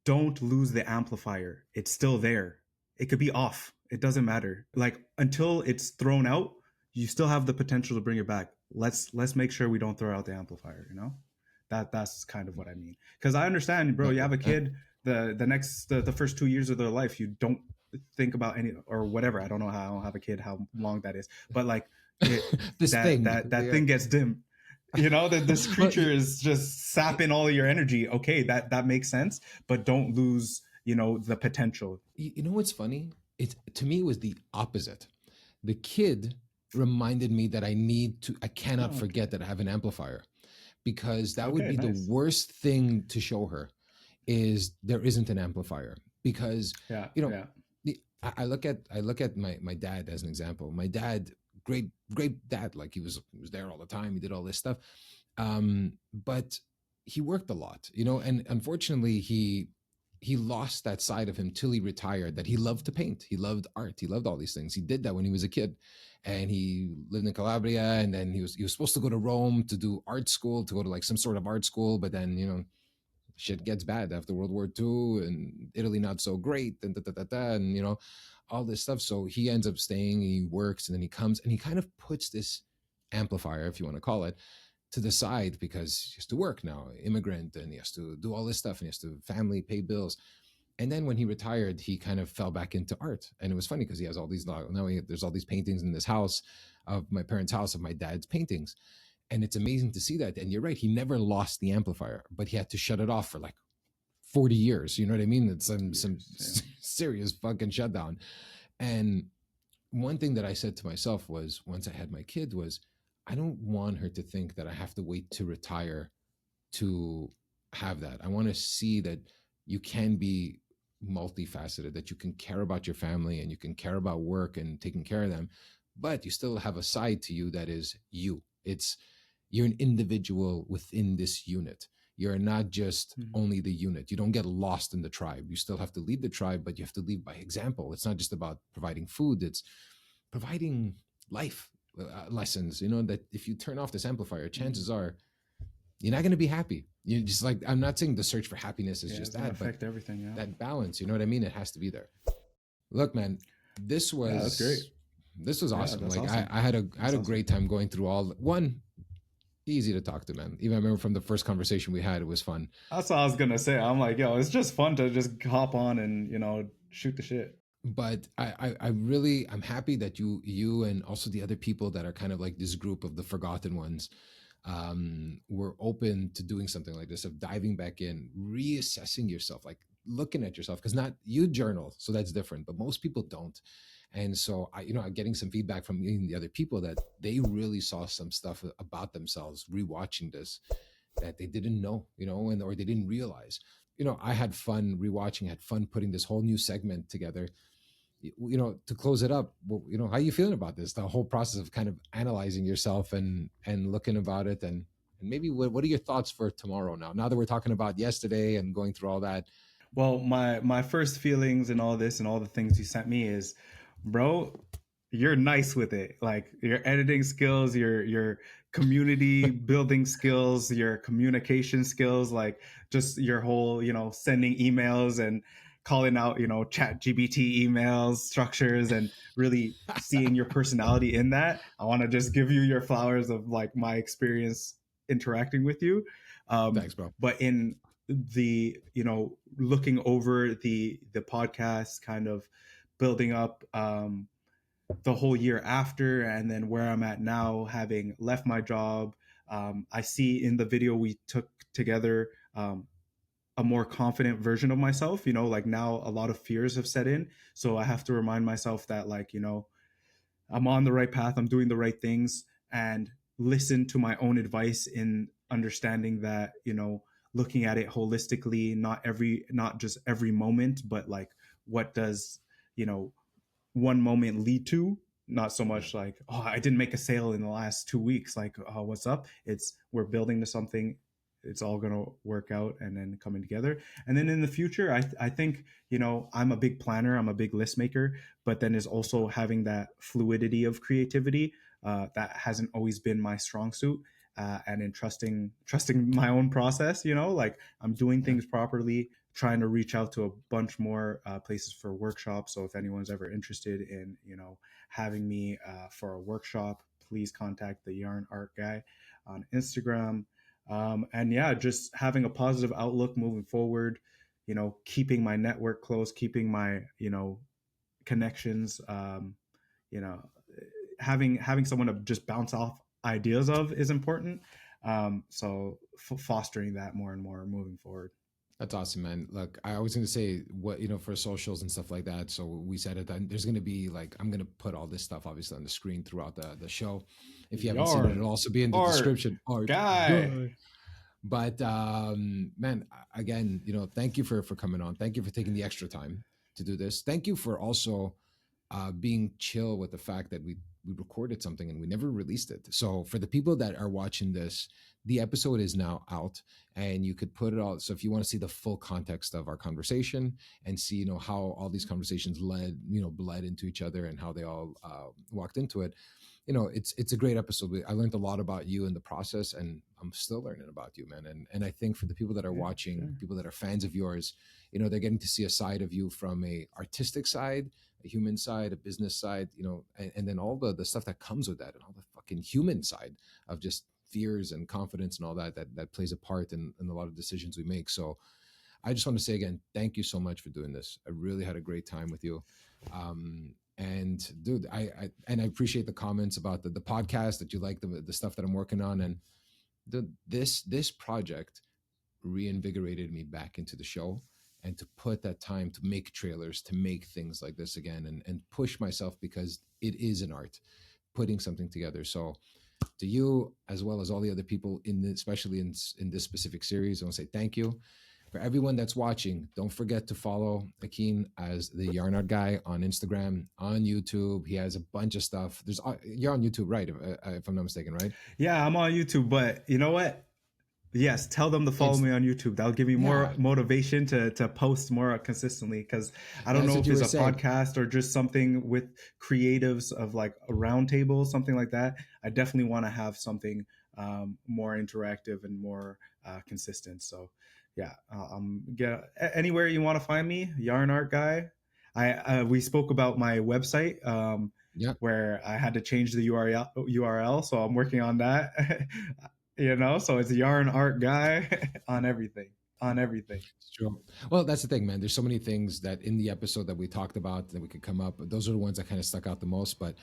Don't lose the amplifier. It's still there. It could be off. It doesn't matter. Like until it's thrown out, you still have the potential to bring it back. Let's make sure we don't throw out the amplifier, you know? That's kind of what I mean. Cuz I understand, bro, No, you have a kid, the first 2 years of their life you don't think about any or whatever. I don't know how I don't have a kid how long that is. But like this thing that thing gets dim. You know that this Well, creature is just sapping all your energy. Okay, that makes sense, but don't lose the potential. you know what's funny? It to me was the opposite. The kid reminded me that I cannot Oh, forget that I have an amplifier, because that would okay, be the nice. worst thing to show her, is there isn't an amplifier. Because Yeah, you know yeah. I look at my dad as an example. My dad, great dad, like he was there all the time, he did all this stuff, but he worked a lot, and unfortunately he lost that side of him till he retired, that he loved to paint, he loved art, he loved all these things. He did that when he was a kid, and he lived in Calabria, and then he was supposed to go to Rome to do art school, to go to like some sort of art school, but then shit gets bad after World War II, and Italy not so great, and and all this stuff. So he ends up staying, he works, and then he comes and he kind of puts this amplifier, if you want to call it, to the side, because he has to work now, immigrant, and he has to do all this stuff, and he has to family pay bills. And then when he retired, he kind of fell back into art. And it was funny because he has all these, there's all these paintings in this house, of my parents' house, of my dad's paintings. And it's amazing to see that. And you're right, he never lost the amplifier, but he had to shut it off for like 40 years. You know what I mean? It's some Years, serious fucking shutdown. And one thing that I said to myself was, once I had my kid, was I don't want her to think that I have to wait to retire to have that. I want to see that you can be multifaceted, that you can care about your family, and you can care about work and taking care of them, but you still have a side to you that is you. You're an individual within this unit. You're not just yeah. only the unit. You don't get lost in the tribe. You still have to lead the tribe, but you have to lead by example. It's not just about providing food, it's providing life lessons. That if you turn off this amplifier, chances are you're not going to be happy. You just, like, I'm not saying the search for happiness is Yeah, just it's gonna that, but affect everything. Yeah. that balance, you know what I mean? It has to be there. Look, man, this Yeah, that's great. was this was Yeah, awesome. that's Like awesome. I had a That's awesome. great time going through all. One, easy to talk to, man. Even I remember from the first conversation we had, it was fun. That's what I was gonna say. I'm like, yo, it's just fun to just hop on and shoot the shit. But I'm happy that you and also the other people that are kind of like this group of the forgotten ones, were open to doing something like this, of diving back in, reassessing yourself, like looking at yourself, because not you journal, so that's different, but most people don't. And so I'm getting some feedback from even the other people that they really saw some stuff about themselves rewatching this, that they didn't know, and or they didn't realize. I had fun rewatching, had fun putting this whole new segment together. To close it up, how are you feeling about this, the whole process of kind of analyzing yourself and looking about it, and maybe what are your thoughts for tomorrow, now that we're talking about yesterday and going through all that? Well, my first feelings and all this and all the things you sent me is, bro, you're nice with it. Like your editing skills, your community building skills, your communication skills, like just your whole, sending emails and calling out, chat GBT emails, structures, and really seeing your personality in that. I want to just give you your flowers of like my experience interacting with you. Thanks, bro. But in the looking over the podcast, kind of building up the whole year after, and then where I'm at now, having left my job, I see in the video we took together a more confident version of myself. Like now a lot of fears have set in. So I have to remind myself that, like, I'm on the right path, I'm doing the right things, and listen to my own advice in understanding that, looking at it holistically, not just every moment, but like what does, you know, one moment lead to, not so Yeah. much like, oh, I didn't make a sale in the last 2 weeks, like, oh, what's up. It's we're building to something, it's all going to work out and then coming together. And then in the future, I think, I'm a big planner, I'm a big list maker, but then is also having that fluidity of creativity that hasn't always been my strong suit. And in trusting my own process, like I'm doing Yeah. things properly, trying to reach out to a bunch more places for workshops. So if anyone's ever interested in, having me for a workshop, please contact the Yarn Art Guy on Instagram. And yeah, just having a positive outlook moving forward, keeping my network close, keeping my, connections, you know, having someone to just bounce off ideas of is important. So fostering that more and more moving forward. That's awesome, man. Look, I was going to say what, for socials and stuff like that. So we said it, that there's going to be like, I'm going to put all this stuff obviously on the screen throughout the show. If you haven't seen it, Yarn it'll also be in the Art description. Art Guy. Guy. But man, again, thank you for coming on. Thank you for taking the extra time to do this. Thank you for also being chill with the fact that we recorded something and we never released it. So for the people that are watching this, the episode is now out, and you could put it all. So if you want to see the full context of our conversation and see, how all these conversations bled into each other and how they all walked into it, it's a great episode. I learned a lot about you in the process, and I'm still learning about you, man. And I think for the people that are Yeah, watching, sure. people that are fans of yours, they're getting to see a side of you from a artistic side, a human side, a business side, and then all the stuff that comes with that, and all the fucking human side of just fears and confidence and all that plays a part in a lot of decisions we make. So I just want to say again, thank you so much for doing this. I really had a great time with you. And dude, I appreciate the comments about the podcast, that you like the stuff that I'm working on. And this project reinvigorated me back into the show, and to put that time to make trailers, to make things like this again, and push myself, because it is an art putting something together. So to you, as well as all the other people especially in this specific series, I want to say thank you. For everyone that's watching, don't forget to follow Akeen as the Yarn Art Guy on Instagram, on YouTube. He has a bunch of stuff. You're on YouTube, right? If I'm not mistaken, right? Yeah, I'm on YouTube, but you know what? Yes, tell them to follow It's me on YouTube. That'll give me more yeah, motivation to post more consistently, because I don't that's know what if you it's were a saying. podcast or just something with creatives of like a round table, something like that. I definitely want to have something more interactive and more consistent. So yeah, anywhere you want to find me, Yarn Art Guy. We spoke about my website. Yeah. Where I had to change the URL, so I'm working on that. So it's Yarn Art Guy on everything, on everything. It's true. Well, that's the thing, man. There's so many things that in the episode that we talked about that we could come up. Those are the ones that kind of stuck out the most. But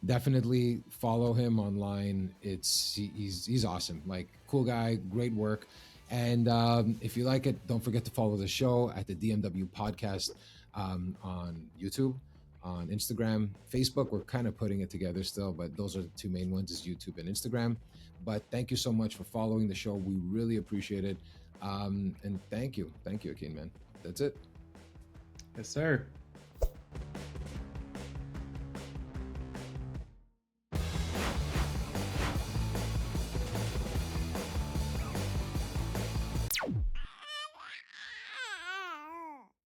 definitely follow him online. He's awesome. Like, cool guy, great work. And if you like it, don't forget to follow the show at the DMW Podcast on YouTube, on Instagram, Facebook. We're kind of putting it together still, but those are the two main ones: is YouTube and Instagram. But thank you so much for following the show. We really appreciate it. And thank you, Akeen, man. That's it. Yes, sir.